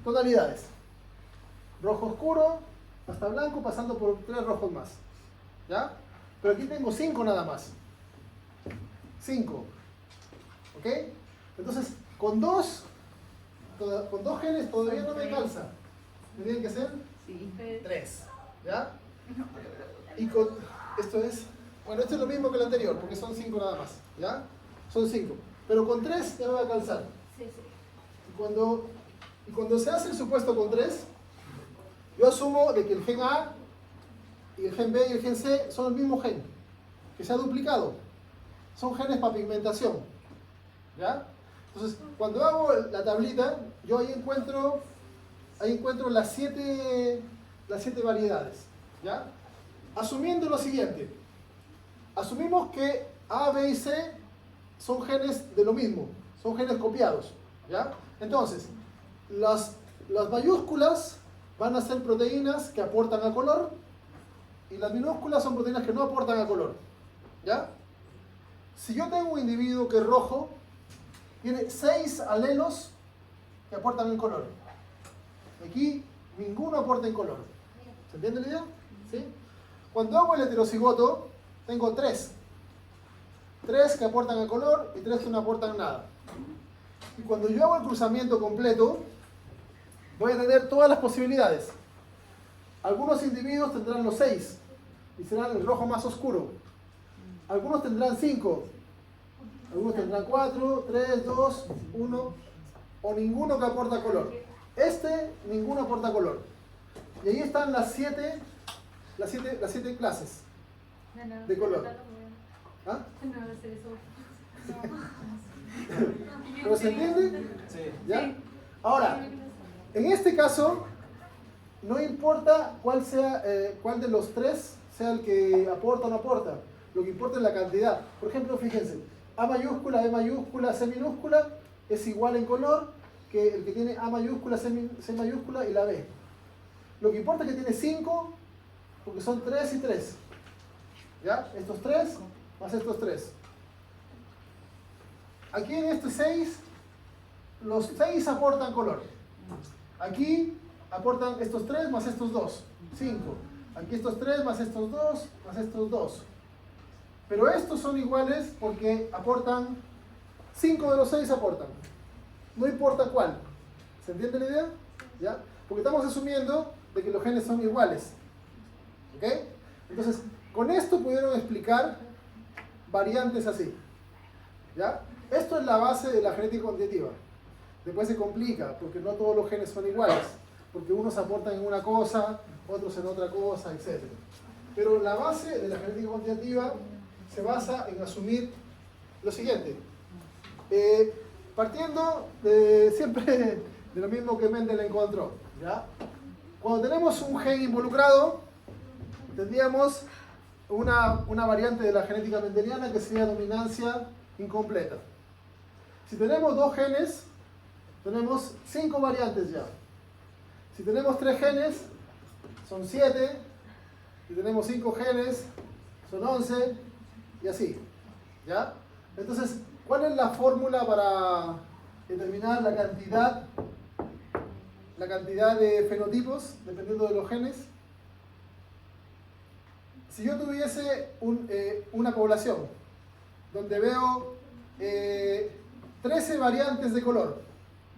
tonalidades. Rojo oscuro, hasta blanco, pasando por 3 rojos más. ¿Ya? Pero aquí tengo 5 nada más. 5. ¿Ok? Entonces, con dos genes todavía no me calza. Tendrían que ser 3. ¿Ya? Y con esto es, bueno, esto es lo mismo que el anterior, porque son 5 nada más. ¿Ya? Son 5. Pero con 3 ya me va a calzar. Y cuando se hace el supuesto con 3, yo asumo de que el gen A y el gen B y el gen C son el mismo gen, que se ha duplicado. Son genes para pigmentación. ¿Ya? Entonces, cuando hago la tablita, yo ahí encuentro las 7 variedades. ¿Ya? Asumiendo lo siguiente. Asumimos que A, B y C son genes de lo mismo, son genes copiados. ¿Ya? Entonces, las mayúsculas van a ser proteínas que aportan a color y las minúsculas son proteínas que no aportan a color. ¿Ya? Si yo tengo un individuo que es rojo, tiene 6 alelos que aportan en color. Aquí ninguno aporta en color. ¿Se entiende la idea? ¿Sí? Cuando hago el heterocigoto, tengo 3. 3 que aportan a color y 3 que no aportan nada. Y cuando yo hago el cruzamiento completo, voy a tener todas las posibilidades. Algunos individuos tendrán los 6 y serán el rojo más oscuro. Algunos tendrán 5. Algunos tendrán 4, 3, 2, 1 o ninguno que aporta color. Ninguno aporta color. Y ahí están las 7 clases de color. ¿Ah? ¿Pero se entiende? Sí. ¿Ya? Ahora, en este caso, no importa cuál de los 3 sea el que aporta o no aporta. Lo que importa es la cantidad. Por ejemplo, fíjense, A mayúscula, B mayúscula, C minúscula es igual en color que el que tiene A mayúscula, C mayúscula y la B. Lo que importa es que tiene 5 porque son 3 y 3. ¿Ya? Estos 3 más estos 3. Aquí en este 6, los 6 aportan color. Aquí aportan estos 3 más estos 2, 5. Aquí estos 3 más estos 2 más estos 2. Pero estos son iguales porque aportan, 5 de los 6 aportan. No importa cuál. ¿Se entiende la idea? ¿Ya? Porque estamos asumiendo de que los genes son iguales. ¿Ok? Entonces, con esto pudieron explicar variantes así. ¿Ya? Esto es la base de la genética cuantitativa. Después se complica, porque no todos los genes son iguales. Porque unos aportan en una cosa, otros en otra cosa, etc. Pero la base de la genética cuantitativa se basa en asumir lo siguiente. Partiendo siempre de lo mismo que Mendel encontró. ¿Ya? Cuando tenemos un gen involucrado, tendríamos una variante de la genética mendeliana que sería dominancia incompleta. Si tenemos 2 genes, tenemos 5 variantes ya. Si tenemos 3 genes, son 7. Si tenemos 5 genes, son 11. Y así. ¿Ya? Entonces, ¿cuál es la fórmula para determinar la cantidad de fenotipos dependiendo de los genes? Si yo tuviese una población donde veo 13 variantes de color,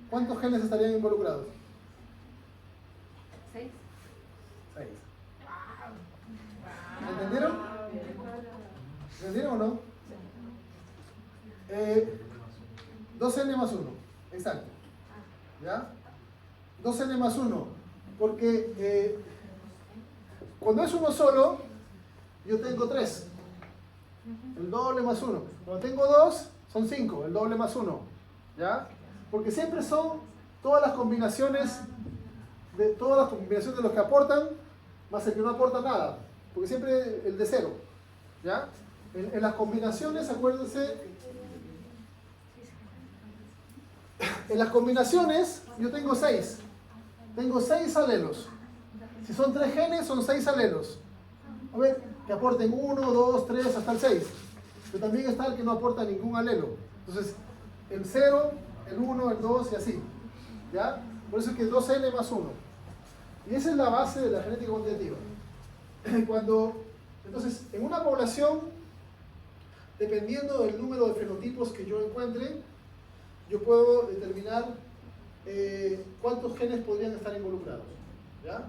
¿cuántos genes estarían involucrados? 6. 6. ¿Entendieron? ¿Entendieron o no? 2n más 1, exacto. ¿Ya? 2n más 1, porque cuando es uno solo, yo tengo 3, el doble más 1. Cuando tengo 2, son 5, el doble más 1. ¿Ya? Porque siempre son todas las combinaciones de los que aportan, más el que no aporta nada, porque siempre el de 0. ¿Ya? En las combinaciones, acuérdense, en las combinaciones yo tengo 6. Tengo 6 alelos. Si son 3 genes, son 6 alelos. A ver, que aporten 1, 2, 3, hasta el 6. Pero también está el que no aporta ningún alelo. Entonces, el 0, el 1, el 2 y así. ¿Ya? Por eso es que es 2n más 1. Y esa es la base de la genética cuantitativa. Entonces, en una población, dependiendo del número de fenotipos que yo encuentre, yo puedo determinar cuántos genes podrían estar involucrados. ¿Ya?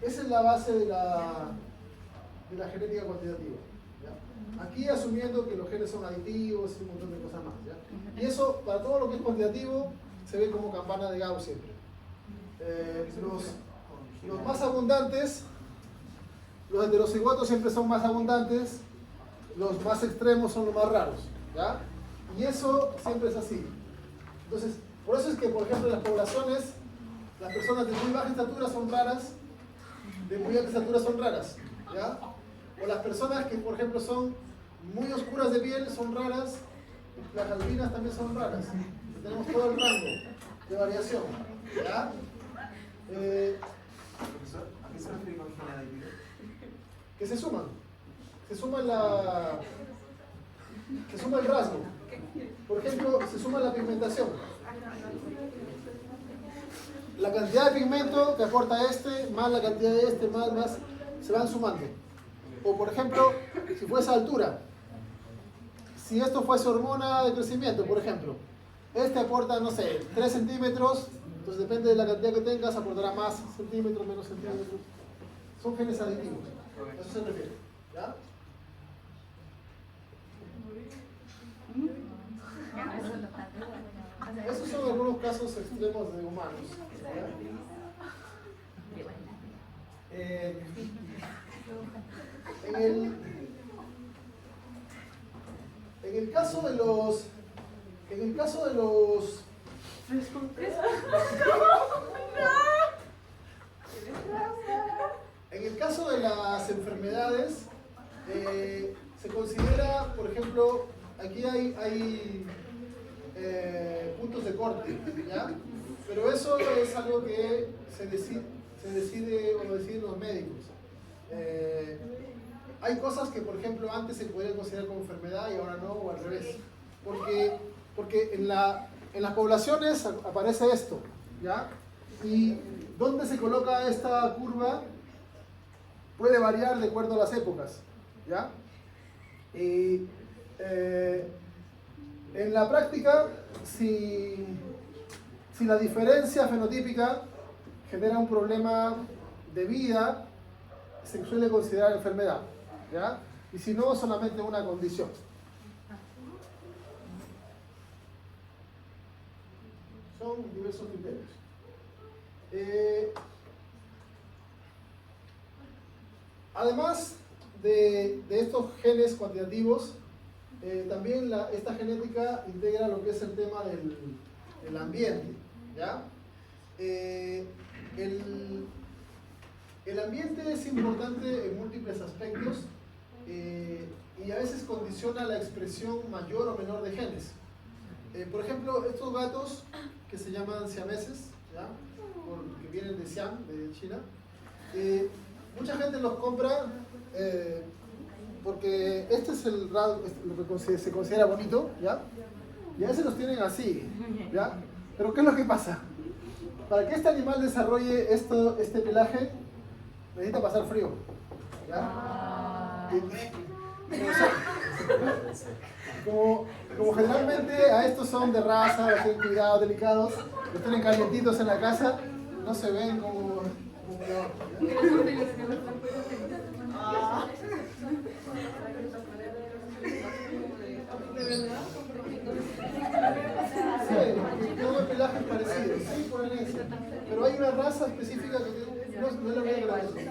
Esa es la base de la genética cuantitativa. ¿Ya? Aquí asumiendo que los genes son aditivos y un montón de cosas más. ¿Ya? Y eso, para todo lo que es cuantitativo, se ve como campana de Gauss siempre. Los más abundantes, los heterocigotos siempre son más abundantes, los más extremos son los más raros. ¿Ya? Y eso siempre es así. Entonces, por eso es que, por ejemplo, en las poblaciones, las personas de muy baja estatura son raras, de muy alta estatura son raras. ¿Ya? O las personas que, por ejemplo, son muy oscuras de piel son raras, las albinas también son raras. Tenemos todo el rango de variación. ¿Ya? Profesor, ¿a qué se refiere con gen aditivo? Que se suman. Se suma el rasgo. Por ejemplo, se suma la pigmentación. La cantidad de pigmento que aporta este, más la cantidad de este, más, se van sumando. O por ejemplo, si fuese altura. Si esto fuese hormona de crecimiento, por ejemplo. Este aporta, no sé, 3 centímetros. Entonces depende de la cantidad que tengas, aportará más centímetros, menos centímetros. Son genes aditivos. A eso se refiere. ¿Ya? Esos son algunos casos extremos de humanos. En el caso de los las enfermedades, se considera, por ejemplo, aquí hay puntos de corte, ¿ya? Pero eso es algo que se decide o lo deciden los médicos. Hay cosas que, por ejemplo, antes se podían considerar como enfermedad y ahora no, o al revés. Porque en las poblaciones aparece esto, ¿ya? Y dónde se coloca esta curva puede variar de acuerdo a las épocas, ¿ya? Y en la práctica, si la diferencia fenotípica genera un problema de vida, se suele considerar enfermedad, ¿ya? Y si no, solamente una condición. Son diversos criterios. Además de estos genes cuantitativos, también esta genética integra lo que es el tema del ambiente, ¿ya? El ambiente es importante en múltiples aspectos y a veces condiciona la expresión mayor o menor de genes. Por ejemplo, estos gatos que se llaman siameses, ¿ya? Que vienen de Siam, de China, mucha gente los compra porque este es lo que se considera bonito, ¿ya? Y a veces los tienen así, ¿ya? Pero ¿qué es lo que pasa? Para que este animal desarrolle este pelaje, necesita pasar frío, ¿ya? Como generalmente a estos son de raza, los tienen cuidados, delicados, los tienen calientitos en la casa, no se ven como sí, todo el pelaje es parecido, sí, por eso. Pero hay una raza específica que no es la misma que la otra. De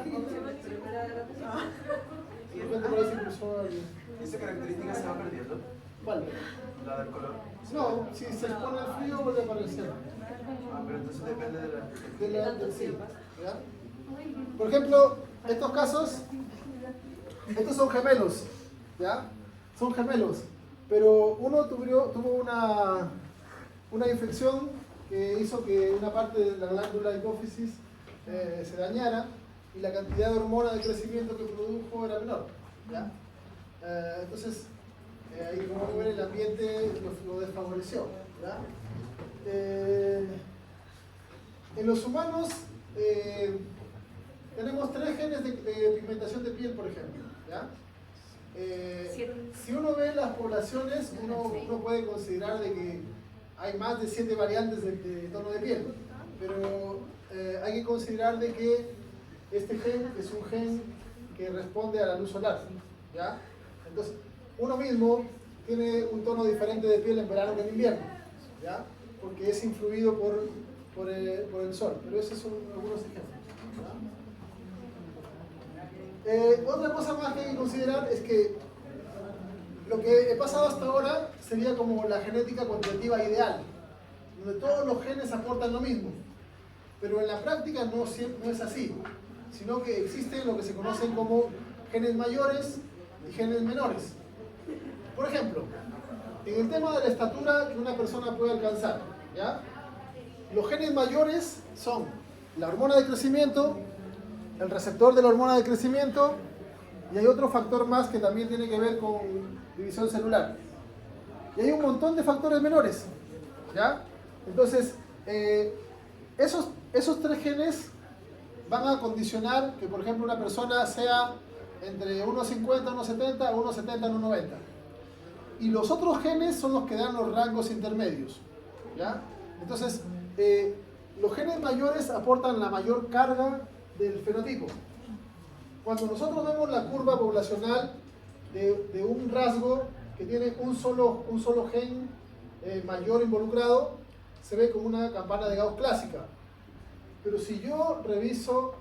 repente por ahí se cruzó alguien. ¿Esa característica se va perdiendo? ¿Cuál? La del color. No, si se expone al frío vuelve a aparecer. Pero entonces depende de Del sí, ¿ya? Por ejemplo, estos casos, estos son gemelos, ¿ya? Son gemelos, pero uno tuvo una infección que hizo que una parte de la glándula hipófisis se dañara y la cantidad de hormona de crecimiento que produjo era menor, ¿ya? Entonces, ahí como ven el ambiente lo desfavoreció, ¿ya? En los humanos tenemos 3 genes de pigmentación de piel, por ejemplo, ¿ya? Si uno ve las poblaciones, uno puede considerar de que hay más de 7 variantes de tono de piel, pero hay que considerar de que este gen es un gen que responde a la luz solar, ¿ya? Entonces, uno mismo tiene un tono diferente de piel en verano que en invierno, ¿ya? Porque es influido por el sol, pero esos son algunos ejemplos, ¿ya? Otra cosa más que hay que considerar es que lo que he pasado hasta ahora sería como la genética cuantitativa ideal, donde todos los genes aportan lo mismo, pero en la práctica no es así, sino que existen lo que se conocen como genes mayores y genes menores. Por ejemplo, en el tema de la estatura que una persona puede alcanzar, ¿ya? Los genes mayores son la hormona de crecimiento, el receptor de la hormona de crecimiento, y hay otro factor más que también tiene que ver con división celular. Y hay un montón de factores menores, ¿ya? Entonces, esos 3 genes van a condicionar que, por ejemplo, una persona sea entre 1,50, 1,70 o 1,70, 1,90. Y los otros genes son los que dan los rangos intermedios, ¿ya? Entonces, los genes mayores aportan la mayor carga del fenotipo. Cuando nosotros vemos la curva poblacional de un rasgo que tiene un solo gen mayor involucrado, se ve como una campana de Gauss clásica. Pero si yo reviso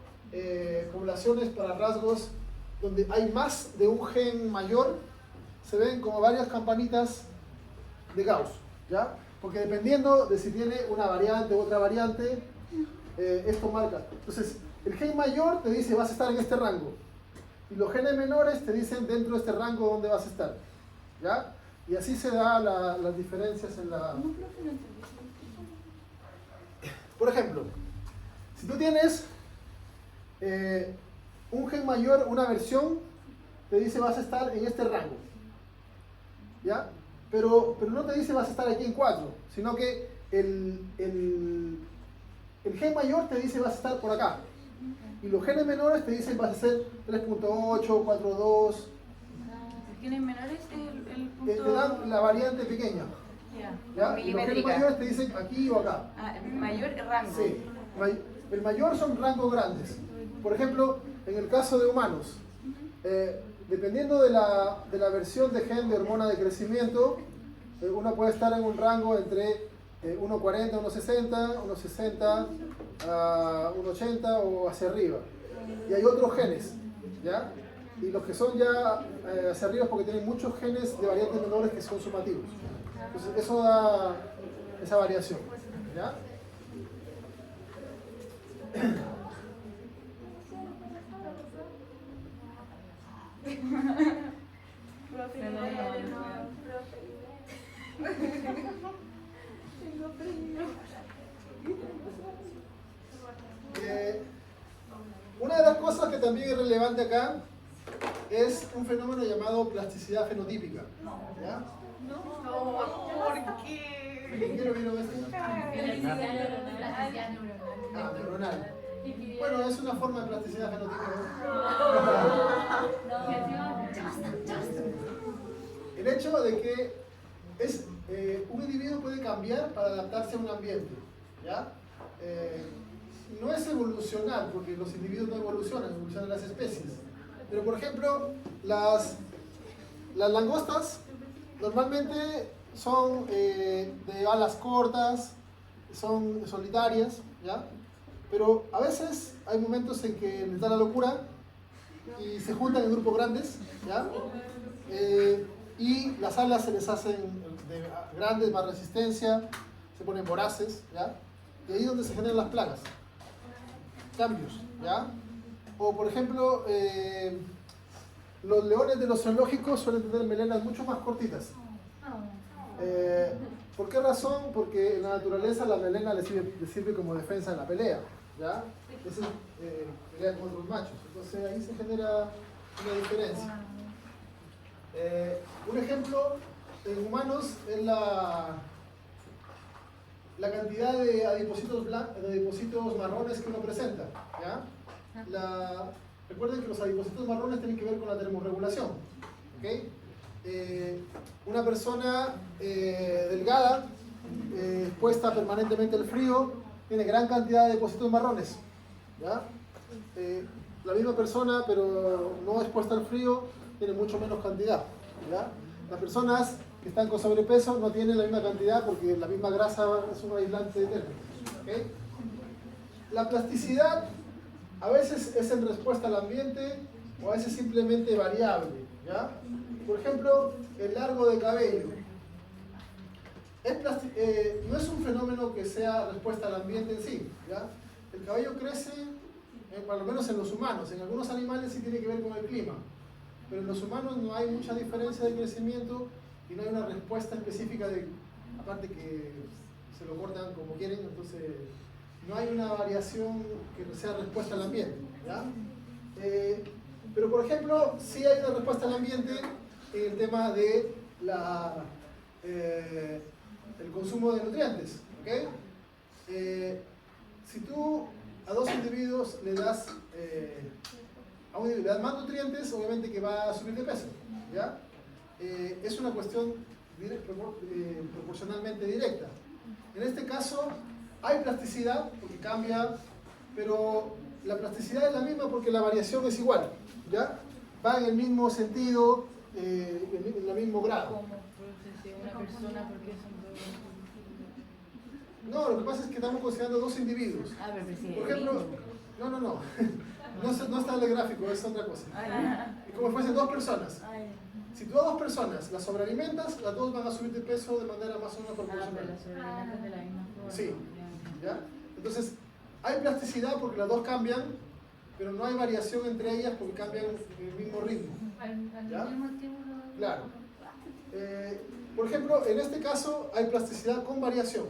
poblaciones para rasgos donde hay más de un gen mayor, se ven como varias campanitas de Gauss, ¿ya? Porque dependiendo de si tiene una variante u otra variante, esto marca. Entonces, el gen mayor te dice vas a estar en este rango, y los genes menores te dicen dentro de este rango dónde vas a estar, ¿ya? Y así se da las diferencias en la... Por ejemplo, si tú tienes un gen mayor, una versión, te dice vas a estar en este rango. ¿Ya? Pero no te dice vas a estar aquí en 4, sino que el gen mayor te dice vas a estar por acá. Y los genes menores te dicen vas a ser 3.8, 4.2. ¿El genes menores es el punto? Te dan la variante pequeña. ¿Ya? Y los genes mayores te dicen aquí o acá. Ah, el mayor rango. Sí. El mayor son rangos grandes. Por ejemplo, en el caso de humanos, dependiendo de la versión de gen de hormona de crecimiento, uno puede estar en un rango entre 1.40 a 1.60, 1.60 a 1.80 o hacia arriba. Y hay otros genes, ¿ya? Y los que son ya hacia arriba es porque tienen muchos genes de variantes menores que son sumativos. Entonces eso da esa variación, ¿ya? Una de las cosas que también es relevante acá es un fenómeno llamado plasticidad fenotípica. ¿Ya? ¿Por qué? ¿Qué lo vieron esto? Plasticidad neuronal. Ah, neuronal. Bueno, es una forma de plasticidad fenotípica. El hecho de que un individuo puede cambiar para adaptarse a un ambiente, ¿ya? No es evolucionar, porque los individuos no evolucionan, evolucionan las especies. Pero por ejemplo, las langostas normalmente son de alas cortas, son solitarias, ¿ya? Pero a veces hay momentos en que les da la locura y se juntan en grupos grandes, ¿ya? Y las alas se les hacen grandes, más resistencia, se ponen voraces, ¿ya? Y ahí es donde se generan las plagas, cambios, ¿ya? O por ejemplo, los leones de los zoológicos suelen tener melenas mucho más cortitas. ¿Por qué razón? Porque en la naturaleza la melena le sirve como defensa en la pelea, ¿ya? Es pelea contra los machos, entonces ahí se genera una diferencia. Un ejemplo en humanos es la cantidad de adipocitos marrones que uno presenta, ¿ya? Recuerden que los adipocitos marrones tienen que ver con la termorregulación, ¿ok? Una persona delgada, expuesta permanentemente al frío, tiene gran cantidad de adipocitos marrones, ¿ya? La misma persona, pero no expuesta al frío, tiene mucho menos cantidad, ¿ya? Las personas que están con sobrepeso no tienen la misma cantidad porque la misma grasa es un aislante térmico, ¿ok? La plasticidad a veces es en respuesta al ambiente o a veces simplemente variable, ¿ya? Por ejemplo, el largo de cabello. No es un fenómeno que sea respuesta al ambiente en sí, ¿ya? El cabello crece, por lo menos en los humanos, en algunos animales sí tiene que ver con el clima, pero en los humanos no hay mucha diferencia de crecimiento y no hay una respuesta específica aparte que se lo cortan como quieren, entonces no hay una variación que sea respuesta al ambiente, ¿ya? Pero por ejemplo, sí hay una respuesta al ambiente en el tema de el consumo de nutrientes, ¿ok? Si tú a dos individuos le das a un individuo le das más nutrientes, obviamente que va a subir de peso, ¿ya? Es una cuestión proporcionalmente directa. En este caso hay plasticidad porque cambia, pero la plasticidad es la misma porque la variación es igual, ¿ya? Va en el mismo sentido, en el mismo grado. ¿Cómo produce una persona? ¿Por qué son dos? No, lo que pasa es que estamos considerando dos individuos. Ah, pero sí. Por ejemplo, no. No está en el gráfico, es otra cosa. Es como si fuesen dos personas. Si tú a dos personas las sobrealimentas, las dos van a subir de peso de manera más o menos proporcional. Pero se alimentan de la misma forma. Sí. ¿Ya? Entonces, hay plasticidad porque las dos cambian, pero no hay variación entre ellas porque cambian en el mismo ritmo. ¿Ya? Claro. Por ejemplo, en este caso hay plasticidad con variación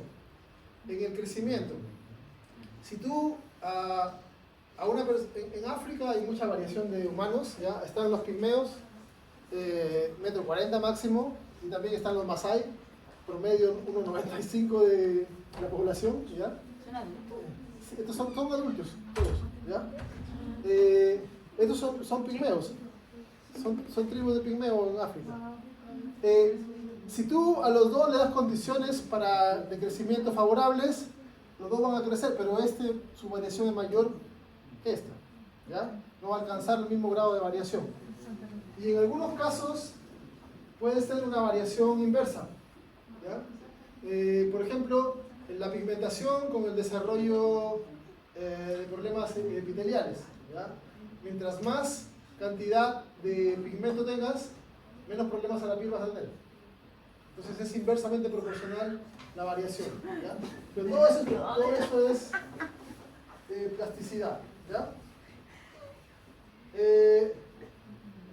en el crecimiento. Si tú En África hay mucha variación de humanos, ¿ya? Están los pigmeos, 1,40 m máximo, y también están los masái, promedio 1,95 de la población, ¿ya? Son adultos. Sí, estos son adultos, todos, ¿ya? Estos son pigmeos, son tribus de pigmeo en África. Si tú a los dos le das condiciones de crecimiento favorables, los dos van a crecer, pero su variación es mayor que esta, ¿ya? No va a alcanzar el mismo grado de variación. Y en algunos casos puede ser una variación inversa, ¿ya? Por ejemplo, en la pigmentación con el desarrollo de problemas epiteliales, ¿ya? Mientras más cantidad de pigmento tengas, menos problemas a la piel vas a tener. Entonces es inversamente proporcional la variación, ¿ya? Pero todo eso es plasticidad, ¿ya?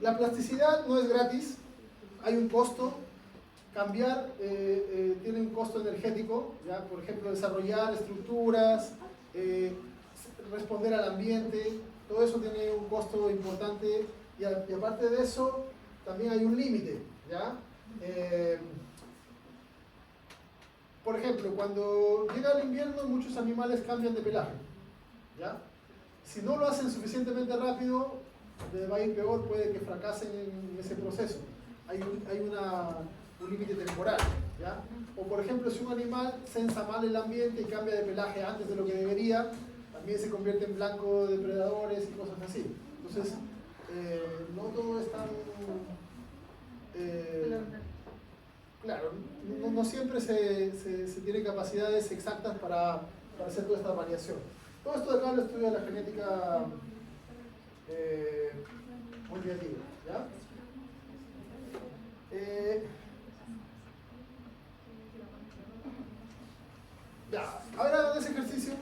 La plasticidad no es gratis, hay un costo. Cambiar tiene un costo energético, ¿ya? Por ejemplo, desarrollar estructuras, responder al ambiente, todo eso tiene un costo importante y aparte de eso también hay un límite, ¿ya? Por ejemplo, cuando llega el invierno muchos animales cambian de pelaje, ¿ya? Si no lo hacen suficientemente rápido, les va a ir peor, puede que fracasen en ese proceso. Hay un límite temporal, ¿ya? O por ejemplo, si un animal sensa mal el ambiente y cambia de pelaje antes de lo que debería, también se convierte en blanco de depredadores y cosas así. Entonces, no todo es tan... claro, no siempre se tiene capacidades exactas para hacer toda esta variación. Todo esto de acá lo estudia la genética multiativa, ¿ya? Ya, ahora hagan ese ejercicio.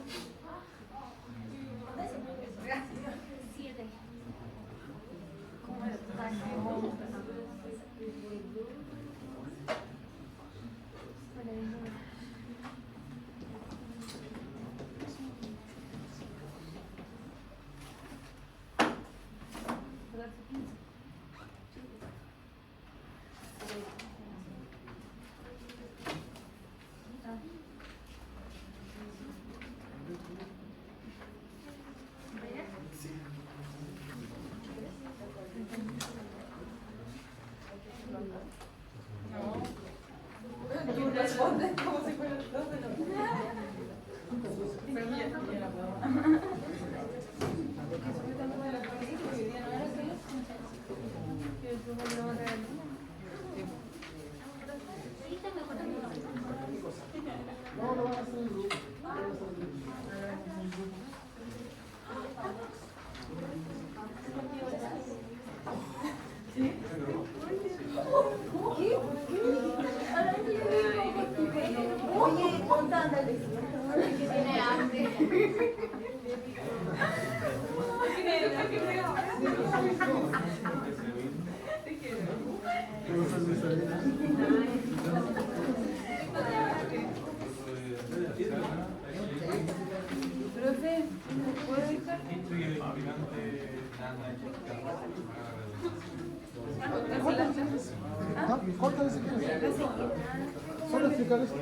Responde como si fuera el 2 de noviembre. Pero mira, yo la puedo. No, lo van a hacer en grupo. Oye, contándole. Tiene hambre. Profe, ¿puedo dejar? Córtale si quieres. Solo explicar eso.